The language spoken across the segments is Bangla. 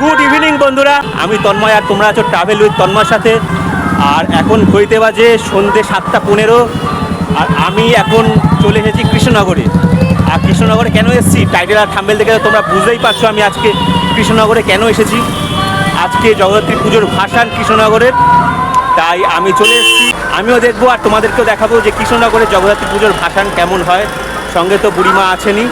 গুড ইভিনিং বন্ধুরা, আমি তন্ময় আর তোমরা আছো ট্রাভেল উইথ তন্ময়ের সাথে। আর এখন ঘড়িতে বাজে সন্ধ্যে 7:15 আর আমি এখন চলে এসেছি কৃষ্ণনগরে। আর কৃষ্ণনগরে কেন এসেছি টাইটেল আর থাম্বনেল দেখে তোমরা বুঝতেই পারছো আমি আজকে কৃষ্ণনগরে কেন এসেছি। আজকে জগদ্ধাত্রী পুজোর ভাসান কৃষ্ণনগরের, তাই আমি চলে এসেছি। আমিও দেখবো আর তোমাদেরকেও দেখাবো যে কৃষ্ণনগরের জগদ্ধাত্রী পুজোর ভাসান কেমন হয়। সঙ্গে তো বুড়িমা আছেনই।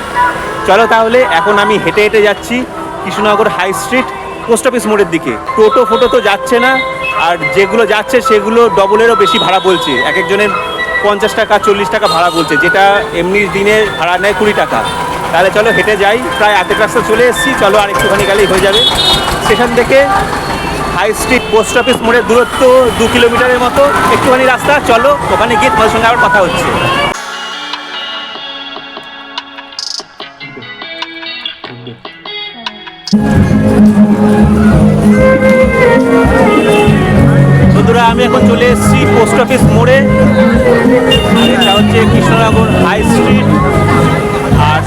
চলো তাহলে এখন আমি হেঁটে হেঁটে যাচ্ছি Krishnanagar high street post office মোড়ের দিকে। টোটো ফোটো তো যাচ্ছে না, আর যেগুলো যাচ্ছে সেগুলো ডবলেরও বেশি ভাড়া বলছে। এক একজনের 50 টাকা 40 টাকা ভাড়া বলছে, যেটা এমনি দিনে ভাড়া নেয় 20 টাকা। তাহলে চলো হেঁটে যাই, প্রায় আধেক রাস্তা চলে এসেছি। চলো আর একটুখানি গেলেই হয়ে যাবে। স্টেশন থেকে হাই স্ট্রিট পোস্ট অফিস মোড়ের দূরত্ব 2 কিলোমিটারের মতো, একটুখানি রাস্তা। চলো ওখানে গিয়ে তোমাদের সঙ্গে আবার কথা হচ্ছে। বন্ধুরা আমি এখন চলে এসেছি পোস্ট অফিস মোড়ে। এটা হচ্ছে কৃষ্ণনগর হাই স্ট্রিট, আর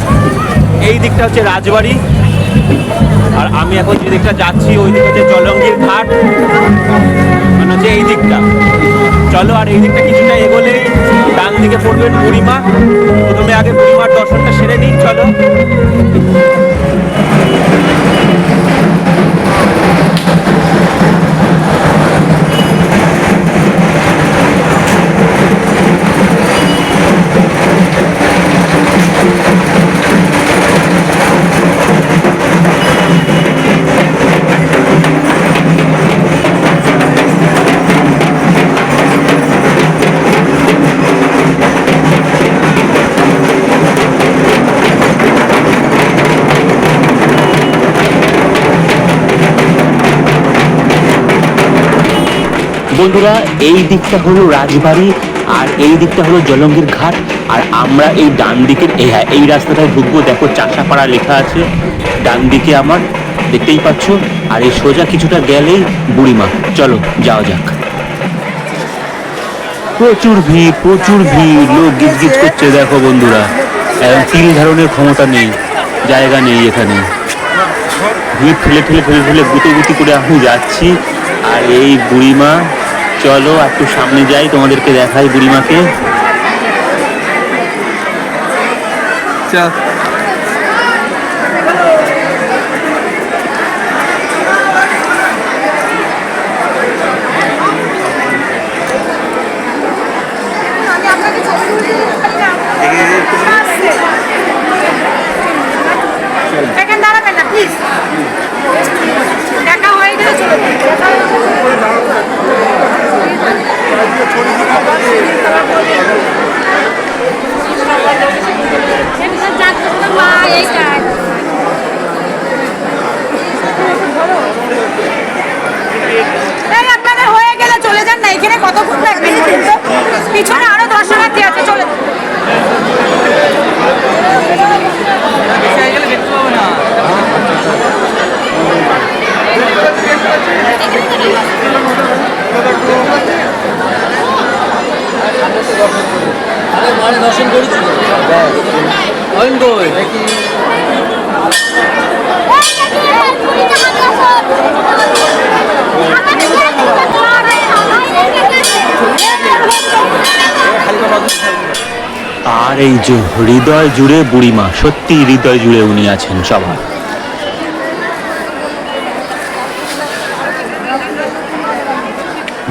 এই দিকটা হচ্ছে রাজবাড়ি। আর আমি এখন যে দিকটা যাচ্ছি ওই দিকটা হচ্ছে জলঙ্গির ঘাট, মানে হচ্ছে এই দিকটা। চলো আর এই দিকটা কিছুটা এগোলে ডান দিকে পড়বেন বুড়িমা। প্রথমে আগে বুড়িমার দর্শনটা সেরে নিই। চলো বন্ধুরা, এই দিকটা হলো রাজবাড়ি আর এই দিকটা হলো জলঙ্গির ঘাট। আর আমরা এই ডান দিকের এই রাস্তাটায় ঢুকবো। দেখো চাষাপাড়া লেখা আছে ডান দিকে আমার, দেখতেই পাচ্ছ। আর এই সোজা কিছুটা গেলেই বুড়িমা। চলো যাওয়া যাক। প্রচুর ভিড়, লোক গিজগিজ করছে। দেখো বন্ধুরা, তিল ধারণের ক্ষমতা নেই, জায়গা নেই এখানে। ভিড় ঠেলে গুটি করে আমি যাচ্ছি। আর এই বুড়িমা, চলো একটু সামনে যাই, তোমাদেরকে দেখাই বুড়িমাকে। পিছনে আরো দর্শনার্থী আছে, চলে দর্শন করেছি। আর এই যে হৃদয় জুড়ে বুড়িমা, সত্যি হৃদয় জুড়ে উনি আছেন সবার।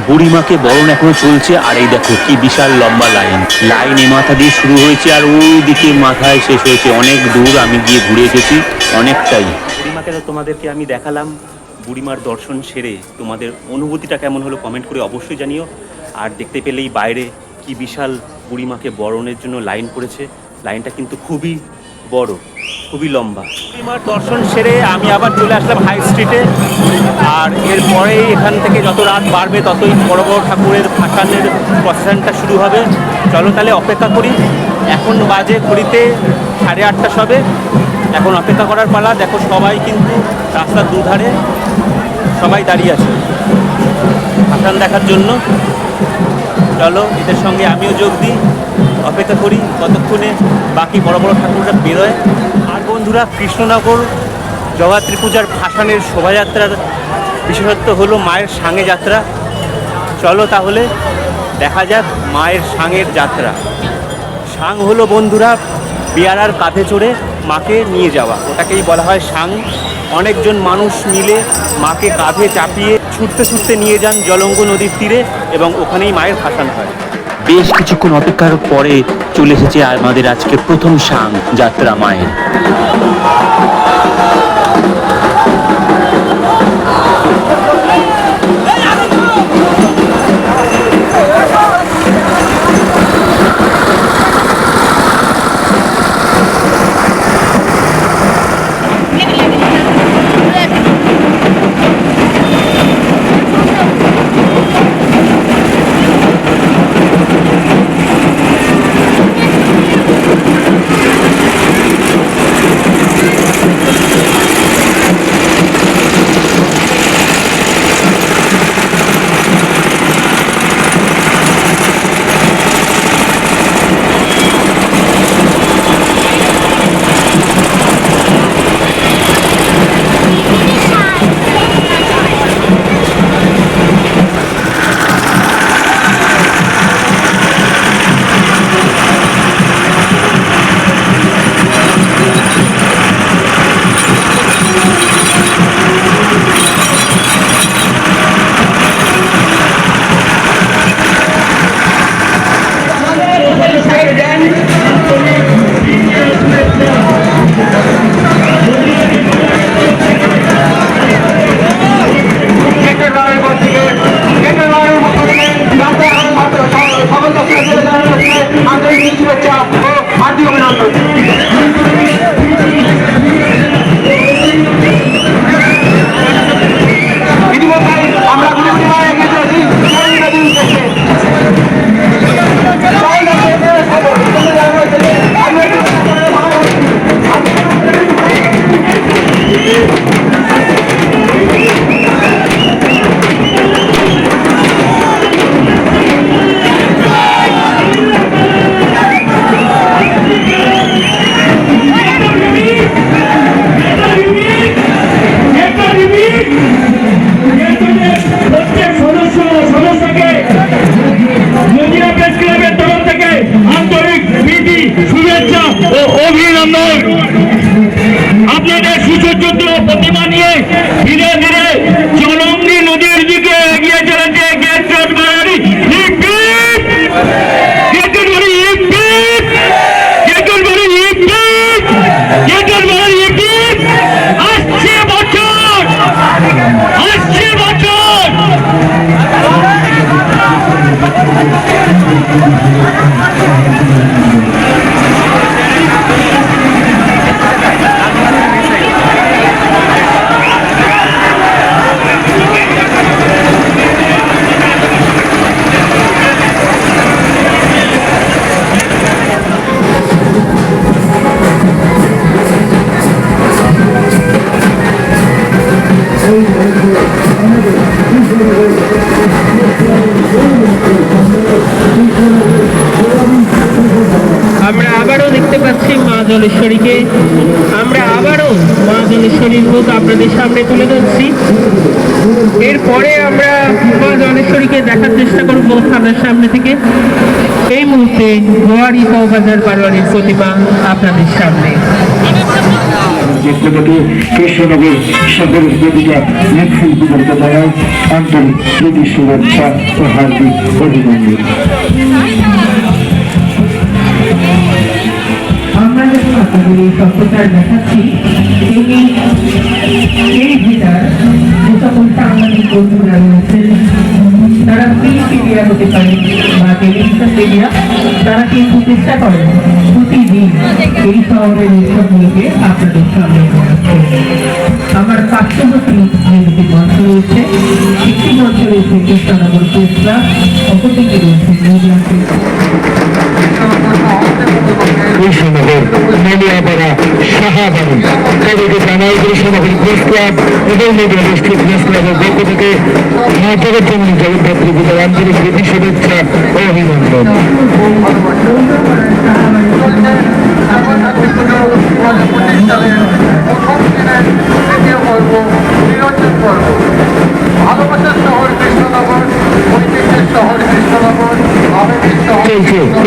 বুড়িমাকে বরণ এখনো চলছে। আর এই দেখো কি বিশাল লম্বা লাইন এ মাথা দিয়ে শুরু হয়েছে আর ওই দিকে মাথায় শেষ হয়েছে। অনেক দূর আমি গিয়ে ঘুরে এসেছি, অনেকটাই। বুড়িমাকে তো তোমাদেরকে আমি দেখালাম। বুড়িমার দর্শন সেরে তোমাদের অনুভূতিটা কেমন হলো কমেন্ট করে অবশ্যই জানিও। আর দেখতে পেলেই বাইরে কি বিশাল বুড়িমাকে বরণের জন্য লাইন পড়েছে। লাইনটা কিন্তু খুবই বড়, খুবই লম্বা। বুড়িমার দর্শন সেরে আমি আবার চলে আসলাম হাই স্ট্রিটে। আর এরপরেই এখান থেকে যত রাত বাড়বে ততই বড় বড় ঠাকুরের ভাসানের প্রসেশনটা শুরু হবে। চলো তাহলে অপেক্ষা করি। এখন বাজে ঘড়িতে 8:30 সবে। এখন অপেক্ষা করার পালা। দেখো সবাই কিন্তু রাস্তার দুধারে সবাই দাঁড়িয়ে আছে ভাসান দেখার জন্য। চলো এদের সঙ্গে আমিও যোগ দিই, অপেক্ষা করি কতক্ষণে বাকি বড় বড় ঠাকুররা বেরোয়। আর বন্ধুরা, কৃষ্ণনগর জগদ্ধাত্রী পূজার ভাসানের শোভাযাত্রার বিশেষত্ব হলো মায়ের সাঙে যাত্রা। চলো তাহলে দেখা যাক মায়ের সাঙের যাত্রা। সাং হলো বন্ধুরা বেয়ারার কাঁধে চড়ে মাকে নিয়ে যাওয়া, ওটাকেই বলা হয় সাং। অনেকজন মানুষ মিলে মাকে কাঁধে চাপিয়ে ছুটতে ছুটতে নিয়ে যান জলঙ্গ নদীর তীরে এবং ওখানেই মায়ের ভাসান হয়। বেশ কিছুক্ষণ অপেক্ষার পরে চলে এসেছে আমাদের আজকে প্রথম সাং যাত্রা মায়ের। আমরা আবারও দেখতে পাচ্ছি মা জলেশ্বরীকে। আমরা আবারও মা জলেশ্বরীর মুখ আপনাদের সামনে তুলে ধরছি। এরপরে আমরা মা জলেশ্বরীকে দেখার চেষ্টা করবো আপনার সামনে থেকে। এই মুহূর্তে গোয়ারি চৌবাজার বারোয়ারির প্রতিমা আপনাদের সামনে। কৃষ্ণনগর সদর উপজেলা মিছিল বিগত জানায় আন্তরিক প্রীতি শুভেচ্ছা ও হার্দিক অভিনন্দন। আমরা যখন আপনাদের এই সভ্যতার দেখাচ্ছি এই ভিটার যে সকল সাংবাদিক বন্ধুরা রয়েছেন তারা প্রিন্ট মিডিয়া হতে পারে বা টেলিভিশন মিডিয়া, তারা কিন্তু চেষ্টা করেন প্রতিদিন এই শহরের উৎসবগুলোকে আপনাদের সামনে রাখতে। আমার পার্শ্ববর্তী যে দুটি মঞ্চ রয়েছে, একটি মঞ্চ রয়েছে কৃষ্ণনগর প্রেস ক্লাব, অপরদিকে রয়েছে কৃষ্ণনগর মেলিয়াপাড়া শাহাবাড়ি তাদেরকে জানাই কৃষ্ণনগর প্রেস ক্লাব এবং মিডিয়া ডিস্ট্রিক্ট প্রেস ক্লাবের পক্ষ থেকে মাতার জন্য জগদ্ধাত্রী পূজার আন্তরিক প্রীতি শুভেচ্ছা ও অভিনন্দন।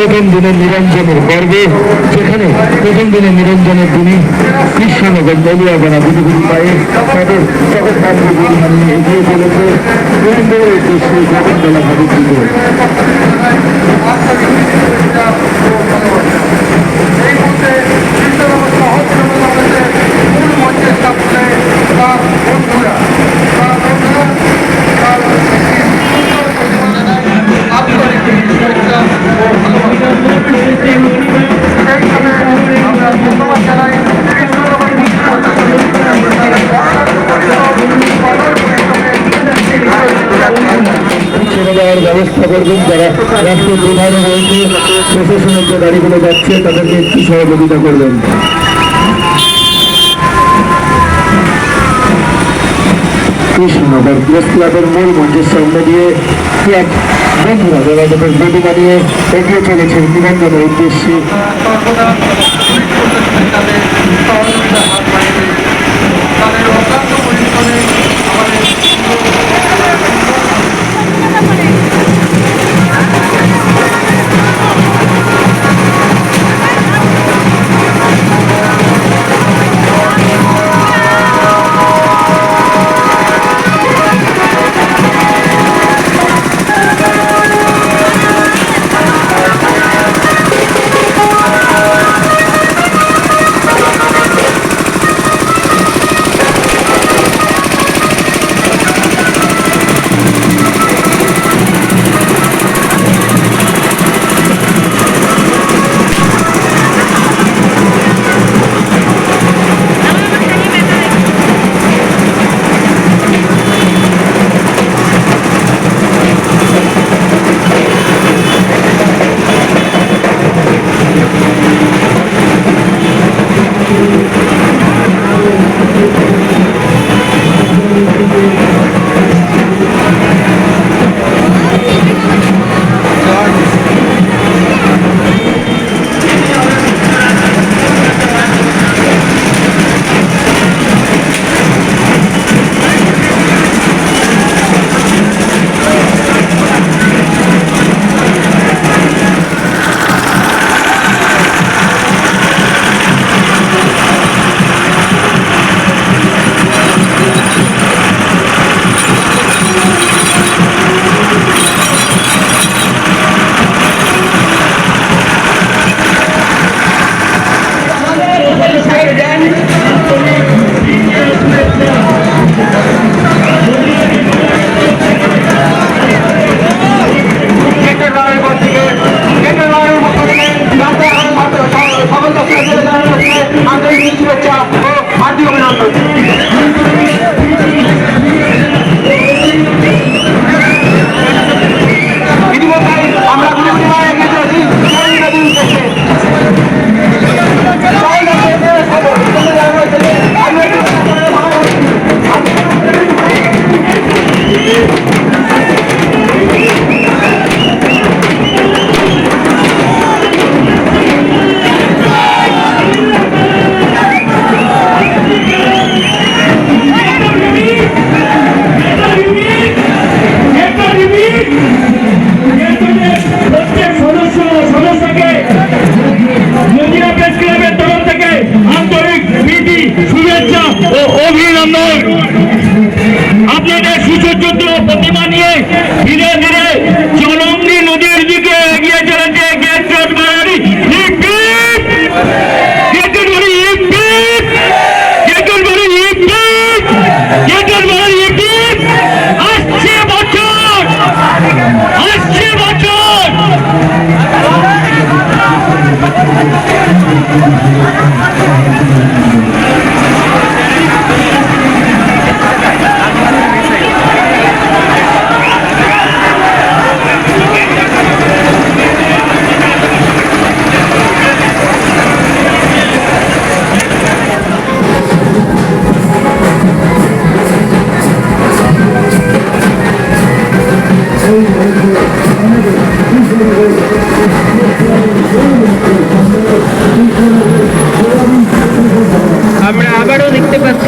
প্রথম দিনের নিরঞ্জনের পর্বে, যেখানে প্রথম দিনের নিরঞ্জনের দিনই কৃষ্ণনগর নলিয়াপাড়া গুরুগুরু পায়ে তাদের জগৎকান্তি নিয়ে এগিয়ে চলেছে গোবিন্দের উদ্দেশ্যে জগৎবেলা ভাবে দিতে। ব্যবস্থা করবেন যারা রাষ্ট্র প্রধান রয়েছে, প্রশাসনের যে গাড়িগুলো যাচ্ছে তাদেরকে একটু সহযোগিতা করবেন। কৃষ্ণনগর প্রেস ক্লাবের মূল মঞ্চের সামনে দিয়ে ক্লাব বন্ধুরা যোগাযোগের গতি বানিয়ে এগিয়ে চলেছে নিরঞ্জনের উদ্দেশ্যে।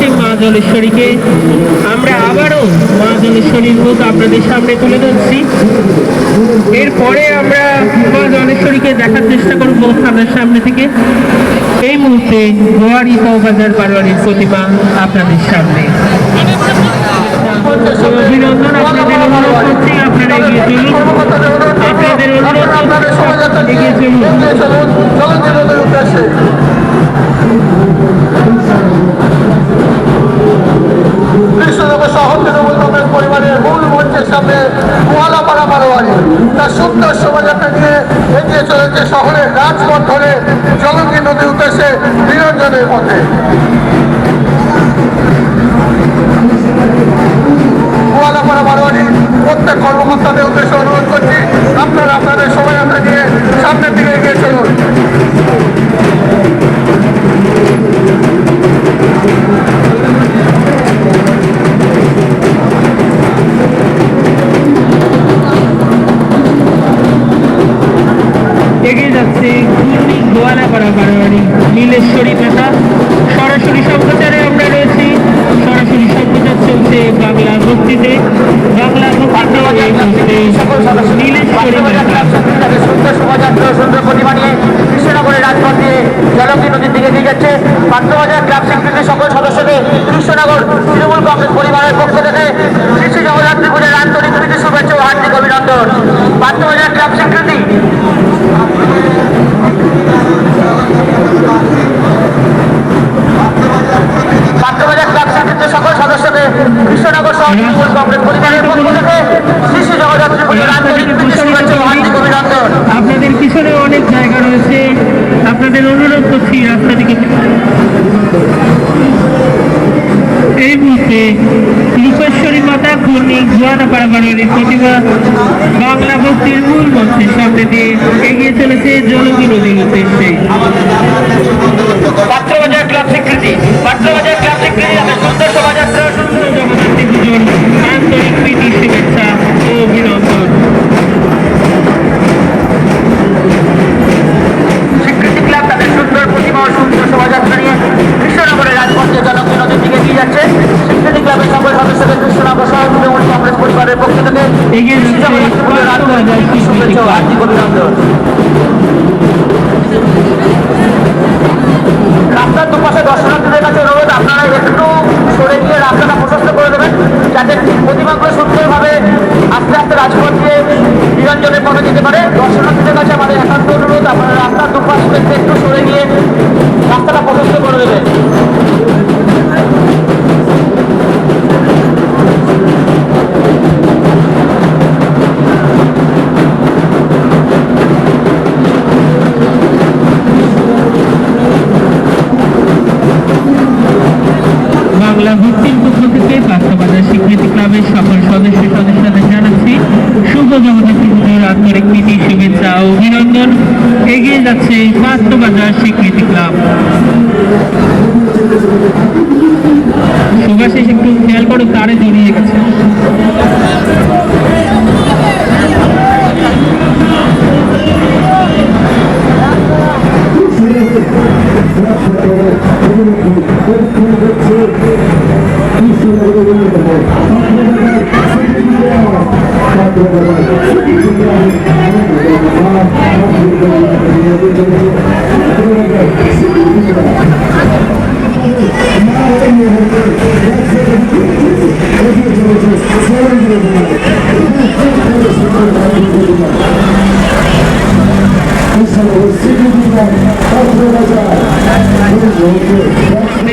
সেই মা জলেশ্বরীকে আমরা আবারও মা জলেশ্বরীর মুখ আপনাদের সামনে তুলে ধরছি। এরপরে আমরা মা জলেশ্বরীকে দেখার চেষ্টা করবো থানার সামনে থেকে। এই মুহূর্তে গোয়ারি চৌবাজার বারোয়ারির প্রতিমা আপনাদের সামনে। অভিনন্দন, আপনাদের অনুরোধ করছি আপনারা এগিয়ে চলুন, আপনাদের অনুরোধ এগিয়ে চলুন। কৃষ্ণনগর শহর তৃণমূল কংগ্রেস পরিবারের মূল মঞ্চের সামনে গোয়ালাপাড়া বারোয়ারি তার সুন্দর শোভাযাত্রা নিয়ে এগিয়ে চলেছে শহরের রাজপথ ধরে জলঙ্গি নদীর উদ্দেশ্যে নিরঞ্জনের পথে। গোয়ালাপাড়া বারোয়ারি প্রত্যেক কর্মকর্তাদের উদ্দেশ্যে অনুরোধ করছি, আপনারা আপনাদের শোভাযাত্রা নিয়ে সামনের দিকে এগিয়ে চলুন। এগিয়ে যাচ্ছে গোয়ালাপাড়া বারোয়ারি নীলেশ্বরী মেলা। সরাসরি সম্প্রচারে আমরা রয়েছি, সরাসরি সম্প্রচার চলছে বাংলা ভক্তিতে। বাংলা ভক্তিতে নীলেশ্বরী মেলা। সুন্দর শোভাযাত্রা সুন্দর প্রতিমা নিয়ে কৃষ্ণনগরের রাজপথ দিয়ে জলঙ্গি নদীর দিকে এগিয়ে যাচ্ছে। পাত্রবাজার ক্লাব সেক্রেটারি সকল সদস্যদের কৃষ্ণনগর তৃণমূল কংগ্রেস পরিবারের পক্ষ থেকে কৃষি জগদ্ধাত্রী পূজার আন্তরিক প্রীতি শুভেচ্ছা ও হার্দিক অভিনন্দন। পাত্রবাজার ক্লাব সেক্রেটারি পাত্রবাজার ক্লাব সেক্রেটারি সকল সদস্যদের কৃষ্ণনগর শহর তৃণমূল কংগ্রেস পরিবারের পক্ষ থেকে কৃষি জগদ্ধাত্রী পূজার আন্তরিক প্রীতি শুভেচ্ছা ও হার্দিক অভিনন্দন। আপনাদের পিছনে অনেক জায়গা রয়েছে, আপনাদের অনুরোধ করছি রাস্তা দিকে। এই মুহূর্তে রূপেশ্বরী মাতা ঘূর্ণি গোয়ালাপাড়া বারোয়ারির প্রতিমা বাংলা ভক্তির মূল মঞ্চের সামনে দিয়ে এগিয়ে চলেছে জলঙ্গি নদীর উদ্দেশ্যে। পাত্রবাজার ক্লাব স্বীকৃতি পাত্রবাজার ক্লাব স্বীকৃতি সুন্দর শোভাযাত্রা সুন্দর জগদ্ধাত্রী পুজোর আন্তরিক প্রীতি শুভেচ্ছা ও অভিনন্দন। স্বীকৃতি ক্লাব তাদের সুন্দর প্রতিমা ও সুন্দর শোভাযাত্রা নিয়ে কৃষ্ণনগরের রাজপথে জলঙ্গি নদীর দিকে এগিয়ে যাচ্ছে। স্বীকৃতি ক্লাবের সকল সদস্যদের কৃষ্ণনগর শহর তৃণমূল কংগ্রেস পরিবারের পক্ষ থেকে এগিয়ে যাচ্ছে পাত্রবাজার স্বীকৃতি ক্লাব। হার্দিক অভিনন্দন। রাস্তার দুপাশে দর্শনার্থীদের কাছে অনুরোধ, আপনারা একটু সরে গিয়ে রাস্তাটা প্রশস্ত করে দেবেন যাতে প্রতিমাগুলো সুন্দরভাবে আস্তে আস্তে রাজপথ দিয়ে নিরঞ্জনের পথে যেতে পারে। দর্শনার্থীদের কাছে আমাদের একান্ত অনুরোধ, আপনারা রাস্তার দুপাশ থেকে একটু সরে গিয়ে রাস্তাটা প্রশস্ত করে দেবেন। বাংলা ভক্তির পক্ষ থেকে পাত্রবাজার স্বীকৃতি ক্লাবের সকল সদস্যদের জানাচ্ছি শুভ জগদ্ধাত্রী পুজোর আন্তরিক প্রীতি শুভেচ্ছা ও অভিনন্দন। এগিয়ে যাচ্ছে পাত্রবাজার স্বীকৃতি ক্লাব। সুভাষিস একটু খেয়াল করো, তারে জড়িয়ে গেছে।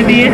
দিয়ে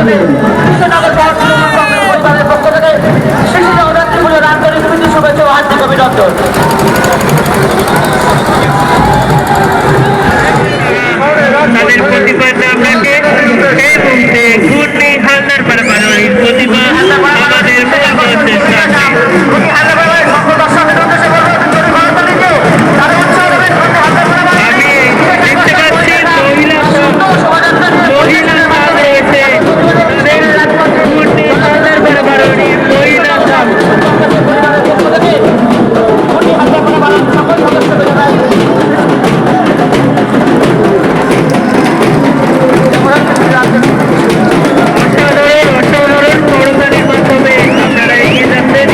মাধ্যমে কৃষ্ণনগর শহর তৃণমূল কংগ্রেস পরিবারের পক্ষ থেকে শিশু নবরাত্রি পুজোর আন্তরিক প্রীতি শুভেচ্ছা ও হার্দিক অভিনন্দন। তাদের প্রতিবাদ আপনাকে এই মুহূর্তে ঘূর্ণি হালদার পাড়াপাড়ির প্রতিভা আমাদের আমি দেখতে পাচ্ছি মহিলা দল রয়েছে ঘূর্ণি হালদার পাড়াপাড়ির মহিলা দল। অসাধারণ করতালির মাধ্যমে আপনারা এগিয়ে যাচ্ছেন।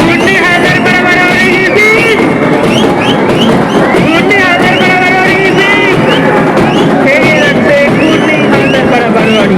ঘূর্ণি হালদার পাড়াপাড়ি ঘূর্ণি হালদার পাড়াপাড়ি এগিয়ে যাচ্ছে ঘূর্ণি হালদার পাড়াপাড়ি।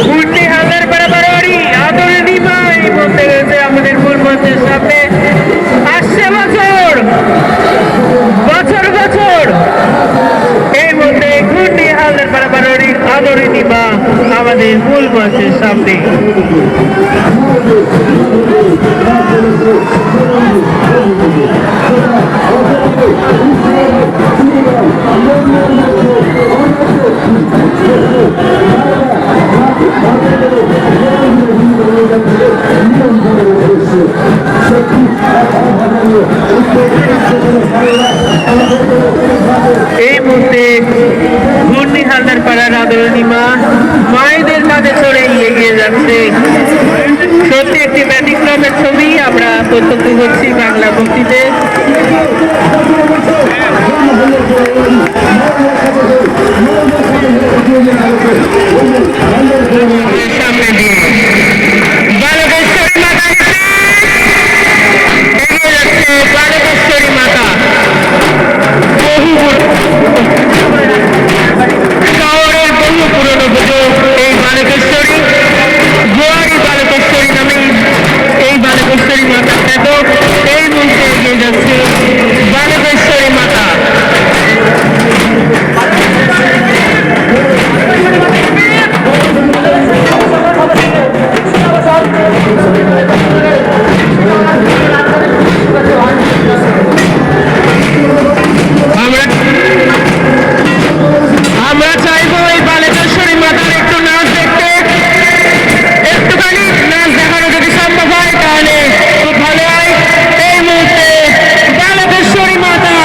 ঘূর্ণি হালদার পাড়াপাড়ি আদরণী মা এই বলতে গেছে আমাদের মূল মঞ্চের সামনে আসছে বছর বছর এই মধ্যে ঘূর্ণি হালদার পাড়াপাড়ি আদরণী মা আমাদের মূল মঞ্চের সামনে। এই মুহূর্তে ঘূর্ণি হালদার পাড়ার আদরণী মা মায়েদের কাঁধে চড়ে এগিয়ে যাচ্ছে। সত্যি একটি ব্যতিক্রমের ছবি আমরা প্রত্যক্ষ করছি বাংলা ভক্তিতে। সামনে দিয়ে বালকেশ্বরী মাতা এগিয়ে যাচ্ছে বালকেশ্বরী মাতা। শহরের বহু পুরনো পুজো এই বালকেশ্বরী, গোয়ারি বালকেশ্বরী নামে এই বালকেশ্বরী মাতা খ্যাত। এই মুহূর্তে এগিয়ে যাচ্ছে বালকেশ্বরী মাতা। আমরা চাইবো এই বালেশ্বরী মাতার একটু নাচ দেখতে, একটুখানি নাচ দেখানো যদি সম্ভব হয় তাহলে খুব ভালো হয়। এই মুহূর্তে বালেশ্বরী মাতা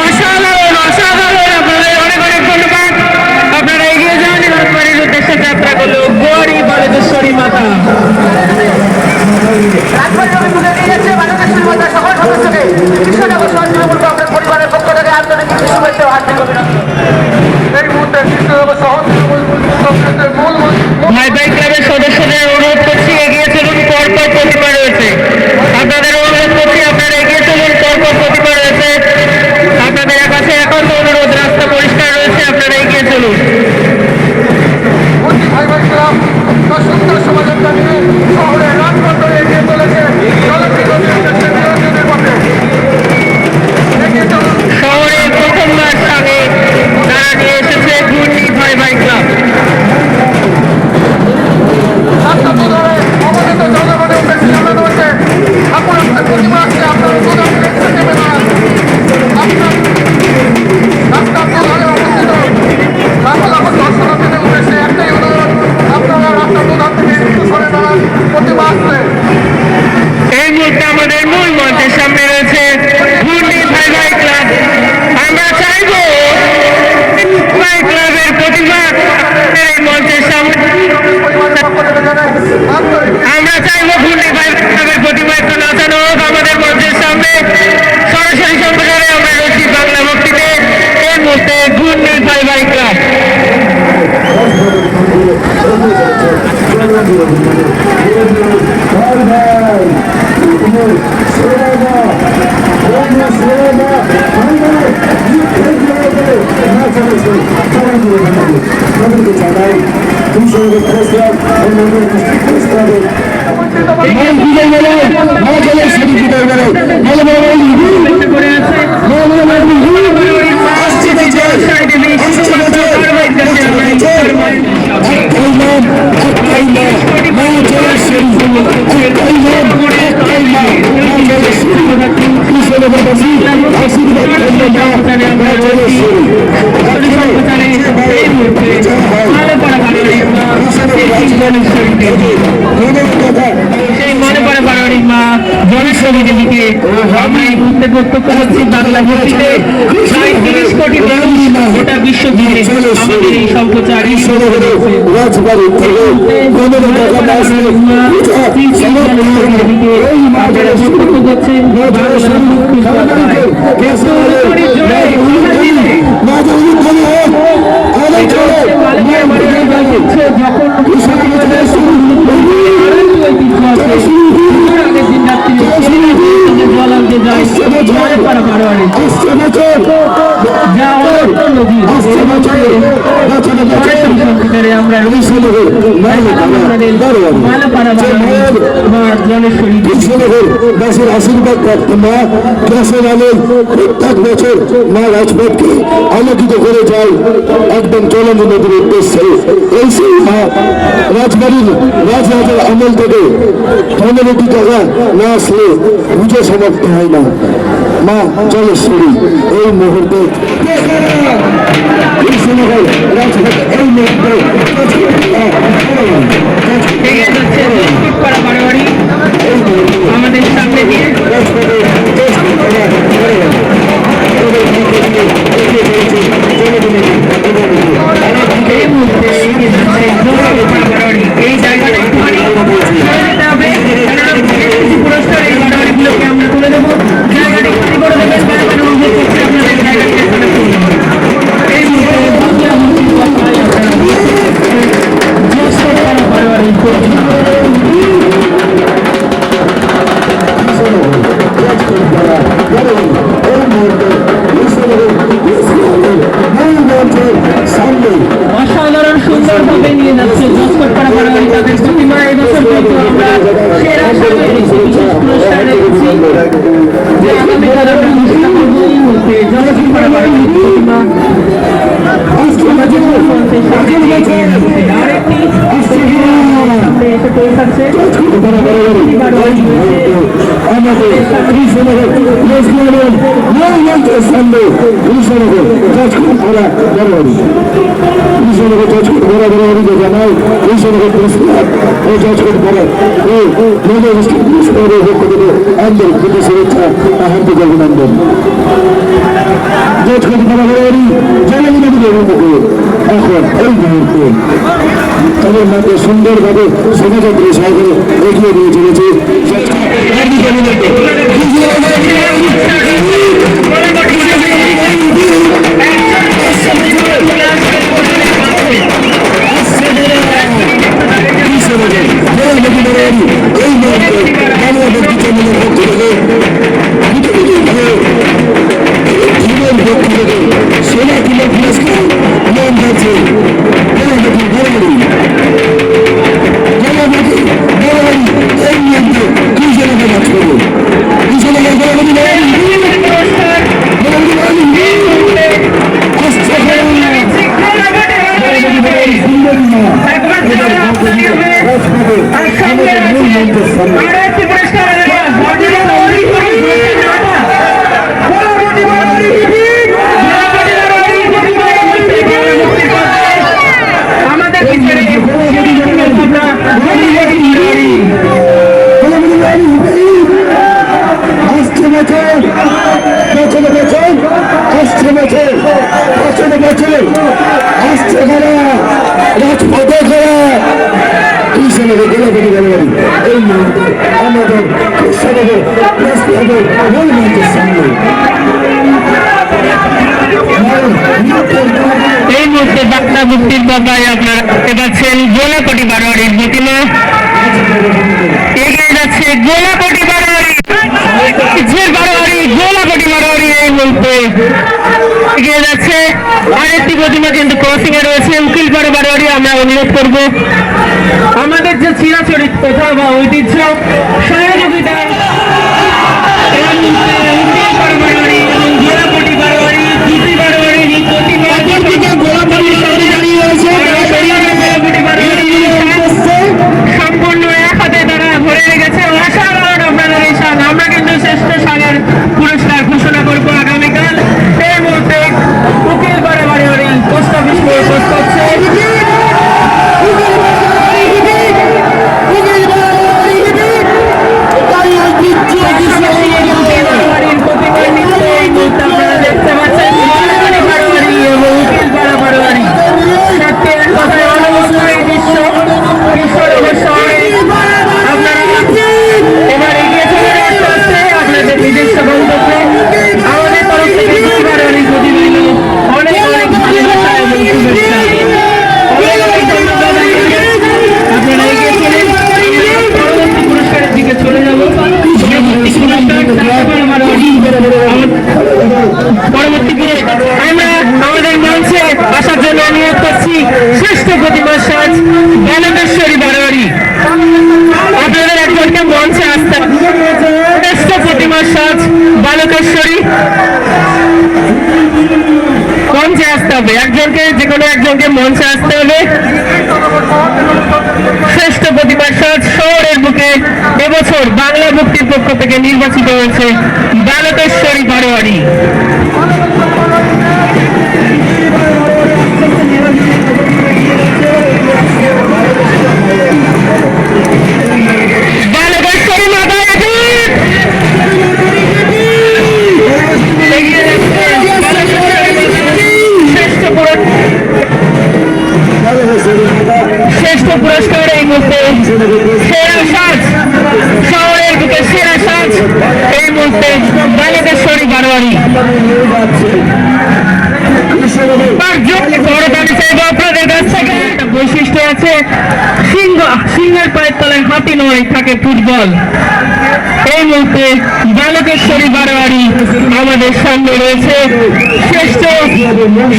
অসাধারণ অসাধারণ, আপনাদের অনেক অনেক ধন্যবাদ। আপনারা এগিয়ে যান, বাড়ির উদ্দেশ্যে যাত্রা করলো গোয়ারি বালেশ্বরী মাতা। সকল সদস্যকে কৃষ্ণনগর শহর তৃণমূল কংগ্রেস পরিবারের পক্ষ থেকে আন্তরিক শুভেচ্ছা ও হার্দিক অভিনন্দন। এই মুহূর্তে কৃষ্ণনগর শহর তৃণমূল কংগ্রেসের মূল ভাই ভাই ক্লাবের সদস্যদের অনুরোধ করছি এগিয়ে চলুন, পরপর প্রতিমা রয়েছে। আপনাদের অনুরোধ করছি আপনারা এগিয়ে চলুন, পরপর প্রতিমা রয়েছে। আপনাদের কাছে একান্ত অনুরোধ, রাস্তা পরিষ্কার রয়েছে, আপনারা এগিয়ে চলুন। ভাই ভাই ক্লাব সুন্দর শোভাযাত্রা নিয়ে শহরের রাজপথ ধরে এগিয়ে চলেছে শহরের প্রথমবার স্থানে তারা নিয়ে এসেছে ঘূর্ণি ভাই ভাই ক্লাব। এই মুহূর্তে আমাদের মূল মঞ্চের সামনে রয়েছে ঘূর্ণি ভাই ভাই ক্লাব। আমরা চাইবো ভাই ক্লাবের প্রতিভা এই মঞ্চের সামনে, আমরা চাইবো ঘূর্ণি ভাই ক্লাবের প্রতিভা একটু নাচানো হোক আমাদের মঞ্চের সামনে। সরাসরি সম্প্রচারে আমরা রয়েছি বাংলা ভক্তিতে। এই মুহূর্তে ঘূর্ণি ভাই ভাই ক্লাব। Bye bye. সেই মনে পড়ে পারমাণিক মা জলেশ্বরী দেবীকে আমরা এই মুহূর্তে প্রত্যক্ষ করছি বাংলা ভক্তিতে ৩০ কোটি মানুষ গোটা বিশ্ব জুড়ে আমাদের এই সম্প্রচার রাজবাড়ি থেকে দেবীকে আপনারা প্রত্যক্ষ করছেন বাংলা মুক্তির কথায়। দেশের আশীর্বাদ প্রাপ্ত মা দেশের আলো প্রত্যেক বছর মা রাজপথকে আলোকিত করে যায় একদম চলন্ত নদীর উদ্দেশ্যে। এই সেই মা রাজবাড়ির রাজরাজার আমল থেকে 15টি টাকা না আসলে পুজো সমাপ্ত হয় না। মা জলেশ্বরী এই মুহূর্তে রাজপথ এই মুহূর্তে আমাদের সামনে দিয়ে এই জায়গাটা পুরস্কার এই বাড়াবাড়িগুলোকে আমরা তুলে দেবো। জায়গাটা একটু করে দেবেন আপনাদের জায়গাটা এই অসাধারণ সুন্দরভাবে নিয়ে যাচ্ছে জসকটপাড়া বাড়াবাড়ি তাদের প্রতিমা। এই বছর কিন্তু আমরা সেরা সাংবাদিক বিশেষ পুরস্কার রেখেছি যে আগামীকাল আমরা ঘোষণা করবো এই মুহূর্তে জসকটপাড়া বাড়াবাড়ির প্রতিমা আরেকটি এসে পৌঁছাচ্ছে শুভেচ্ছা হার্দিক অভিনন্দন। এখন এই মুহূর্তে তাদের মধ্যে সুন্দরভাবে শোভাযাত্রা সহকারে এগিয়ে নিয়ে চলেছে। এই মুহূর্তে বাংলা ব্যক্তি চ্যানেলের পক্ষ থেকে জীবন পক্ষ থেকে সেনা কিলো পুরস্কার নাম যাচ্ছে এই মুহূর্তে দুজনকে মাছ করবো এই মুহূর্তে বাংলা মুক্তির বাংলায় আপনারা দেখতে পাচ্ছেন গোলাপটি বারোয়ারির প্রতিমা এগিয়ে যাচ্ছে গোলাপটি বারোয়ারি। বারোয়ারি গোলাপটি বারোয়ারি এই মুহূর্তে এগিয়ে যাচ্ছে। আরেকটি প্রতিমা কিন্তু ক্রসিং এ রয়েছে উকিল বারোয়ারি। আমরা অনুরোধ করব আমাদের যে চিরাচরিত প্রথা বা ঐতিহ্য সহযোগিতা বারোয়ারি এবং গোলাপটি বারোয়ারি দুটি বারোয়ারি প্রতিমা সম্পূর্ণ এক হাতে তারা ধরে রেখেছে। অসাধারণ আপনাদের এই সাজ। আমরা কিন্তু শ্রেষ্ঠ সাজের পুরস্কার ঘোষণা করবো আগামীকাল। এই মুহূর্তে উকিল বারোয়ারি পোস্ট অফিস পোস্ট করছে। আপনারা দেখতে পাচ্ছেন বারোয়ারি এবং উকিল বারোয়ারি সত্যি এক কথায় অনবস্থায় দৃশ্য আপনারা এবার এগিয়ে চলে আসতে আসতে আপনাদের নিজস্ব গন্তব্যে আমাদের তরফ থেকে বারোয়ারি প্রতিদিন অনেক অনেক ভালোবাসা এবং শুভেচ্ছা। আপনারা এগিয়ে চলেন। পরবর্তী পুরস্কারের দিকে চলে যাবো। পরবর্তী পুরস্কার আমরা আমাদের মঞ্চে আসার জন্য অনুরোধ করছি শ্রেষ্ঠ প্রতিমা সাজ বালকেশ্বরী বারোয়ারি। আপনাদের একজনকে মঞ্চে আসতে শ্রেষ্ঠ প্রতিমা সাজ বালকেশ্বরী মঞ্চে আসতে হবে। একজনকে যে কোনো একজনকে মঞ্চে আসতে হবে। শ্রেষ্ঠ প্রতিমা সাজ শহরের বুকে এবছর বাংলা মুক্তির পক্ষ থেকে নির্বাচিত হয়েছে বালকেশ্বরী বারোয়ারি। বালকেশ্বরী মাতায় শ্রেষ্ঠ পুরস্কার এই মুহূর্তে সেরা সাজ শহরের বুকে সেরা সাজ এই মুহূর্তে বালকেশ্বরী বারোয়ারি। আপনাদের কাছ থেকে একটা বৈশিষ্ট্য আছে, সিংহের পায়ের তলায় হাতি নয়, থাকে ফুটবল। এই মুহূর্তে বালকেশ্বরী বারোয়ারি আমাদের সামনে রয়েছে। শ্রেষ্ঠ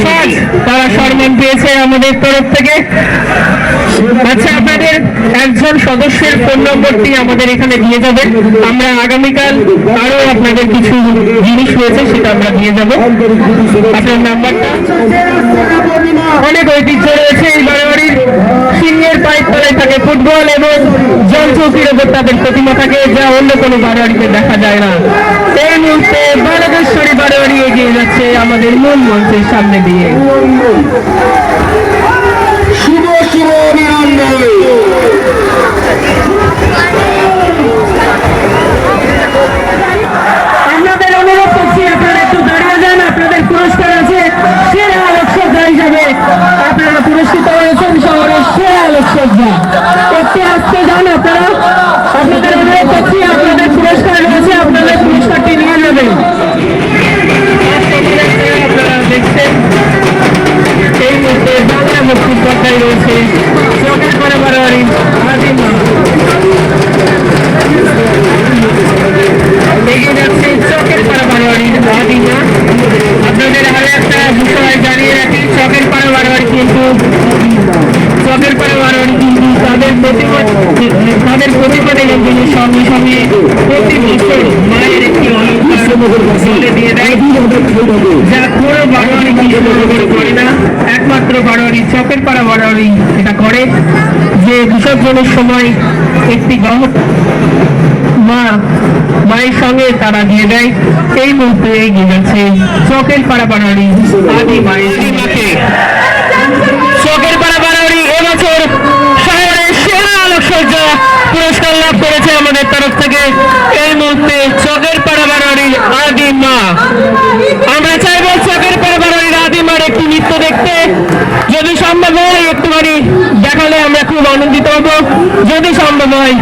সাজ তারা সম্মান পেয়েছে আমাদের তরফ থেকে। আচ্ছা, আপনাদের একজন সদস্যের ফোন নম্বরটি আমাদের এখানে দিয়ে যাবেন। আমরা আগামীকাল আরো আপনাদের কিছু জিনিস রয়েছে সেটা আমরা দিয়ে যাব। আপনার নাম্বারটা। অনেক ঐতিহ্য রয়েছে এই বারোয়ারির। সিংহের পায়ের তলায় থাকে ফুটবল এবং জল চৌকির ওপর তাদের প্রতিমা থাকে, যা অন্য কোনো বারোয়ারিতে দেখা যায় না। এই মুহূর্তে বালকেশ্বরী বারোয়ারি এগিয়ে যাচ্ছে আমাদের মূল মঞ্চের সামনে দিয়ে। শুভ শুভ অভিনন্দন। আপনাদের অনুরোধ করছি আপনারা একটু দাঁড়িয়ে যান। আপনাদের পুরস্কার আছে সেরা আলোকসজ্জা হিসাবে আপনারা পুরস্কৃত হয়েছেন শহরের সেরা আলোকসজ্জা। একটু আসতে যান আপনারা। আপনাদের অনুরোধ করছি আপনাদের পুরস্কার রয়েছে, আপনাদের পুরস্কারটি নিয়ে নেবেন। আপনারা দেখছেন এই মুহূর্তে বাংলা মুক্তির পর্দায় রয়েছে চোখের পরে বারোয়ারি আজিমা এগিয়ে যাচ্ছে। চকের পাড়া বারোয়ারির আজিমা। আপনাদের আরো একটা বিষয় জানিয়ে রাখি, চকের পাড়া বারোয়ারি কিন্তু তাদের প্রতিপাদনের জন্য সঙ্গে সঙ্গে প্রতি বছর মায়ের একটি অলঙ্কার দিয়ে দেয়, যা কোনো বারোয়ারি কৃষ্ণনগর করে না। একমাত্র বারোয়ারি চকের পাড়া বারোয়ারি এটা করে, যে বিসর্জনের সময় একটি গ্রহক মায়ের সঙ্গে তারা দিয়ে দেয়। এই মুহূর্তে এগিয়ে যাচ্ছে চকের পাড়া বারোয়ারি আদি মায়ের মাকে। চকের পাড়া বারোয়ারি এবছর শহরের সেরা আলোকসজ্জা পুরস্কার লাভ করেছে আমাদের তরফ থেকে। এই মুহূর্তে চকের পাড়া বারোয়ারির আদি মা। আমরা চাইব চকের পাড়া বারোয়ারির আদি মার একটি নৃত্য দেখতে। যদি সম্ভব হয় একটুখানি দেখালে আমরা খুব আনন্দিত হব। যদি সম্ভব হয়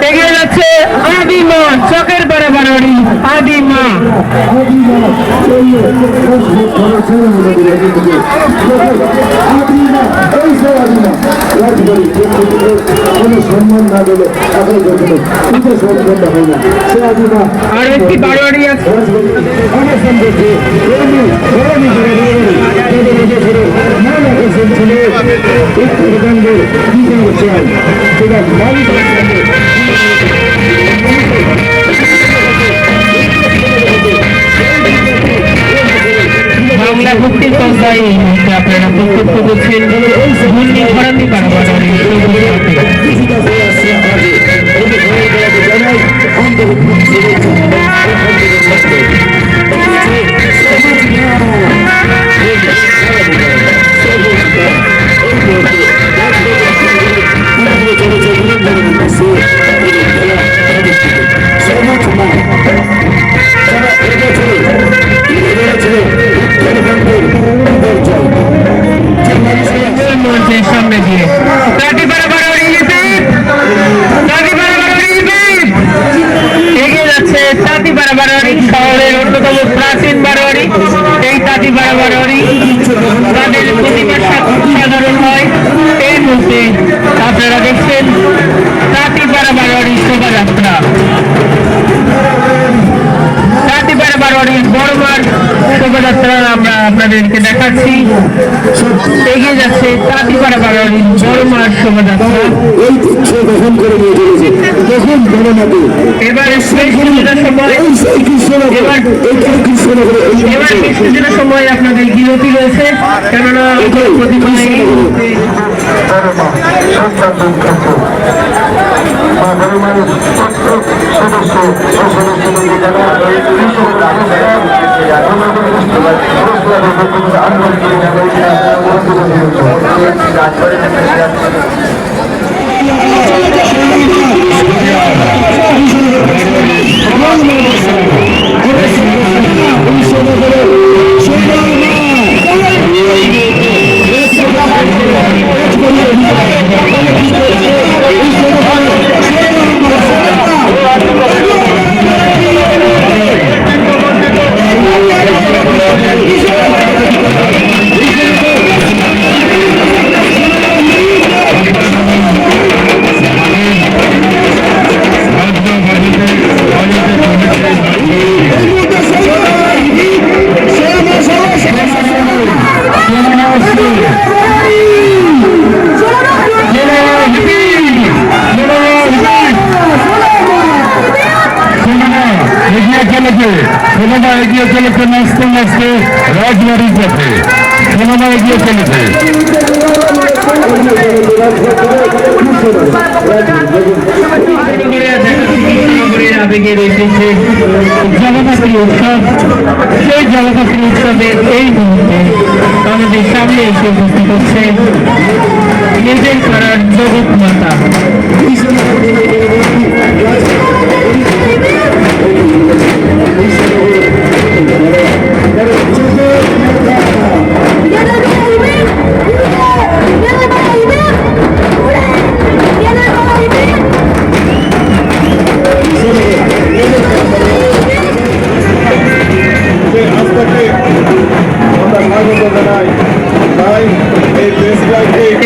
এগিয়ে যাচ্ছে আদিমা চকের পাড়া বারোয়ারি আদিমা। সম্মান না দিলে এখন সম্মানটা হয় না সে আদিমা আর একটি বারোয়ারি আছে অনশন করছে বাংলা ভক্তির পন্থায় এই মুহূর্তে আপনারা প্রত্যক্ষ করছেন ঘূর্ণি ঘরানি বারোয়ারি। মঞ্চের সামনে দিয়ে এগিয়ে যাচ্ছে তাঁতিপাড়া বারোয়ারি শহরের অন্যতম প্রাচীন বারোয়ারি। এই তাঁতিপাড়া বারোয়ারি তাদের প্রতিভা সাধারণ হয়। এই মুহূর্তে আপনারা দেখছেন তাঁতিপাড়া বারোয়ারি শোভাযাত্রা। তাঁতিপাড়া বারোয়ারির বড় মাঠ শোভাযাত্রা আমরা আপনাদেরকে দেখাচ্ছি। এগিয়ে যাচ্ছে তাঁতিপাড়া বারোয়ারির বড় মাঠ শোভাযাত্রা। এবার বিসর্জনের সময় আপনাদের বিরতি রয়েছে, কেননা প্রতিমায় এগিয়ে চলেছে নাচতে নাচতে রাজবাড়ির পথে। সোনামা এগিয়ে চলেছে। আবেগের এসেছে জগদ্ধাত্রী উৎসব। সেই জগদ্ধাত্রী উৎসবের এই মুহূর্তে আমাদের সামনে এসে উপস্থিত হচ্ছে নিজের করার জগৎ মাতা।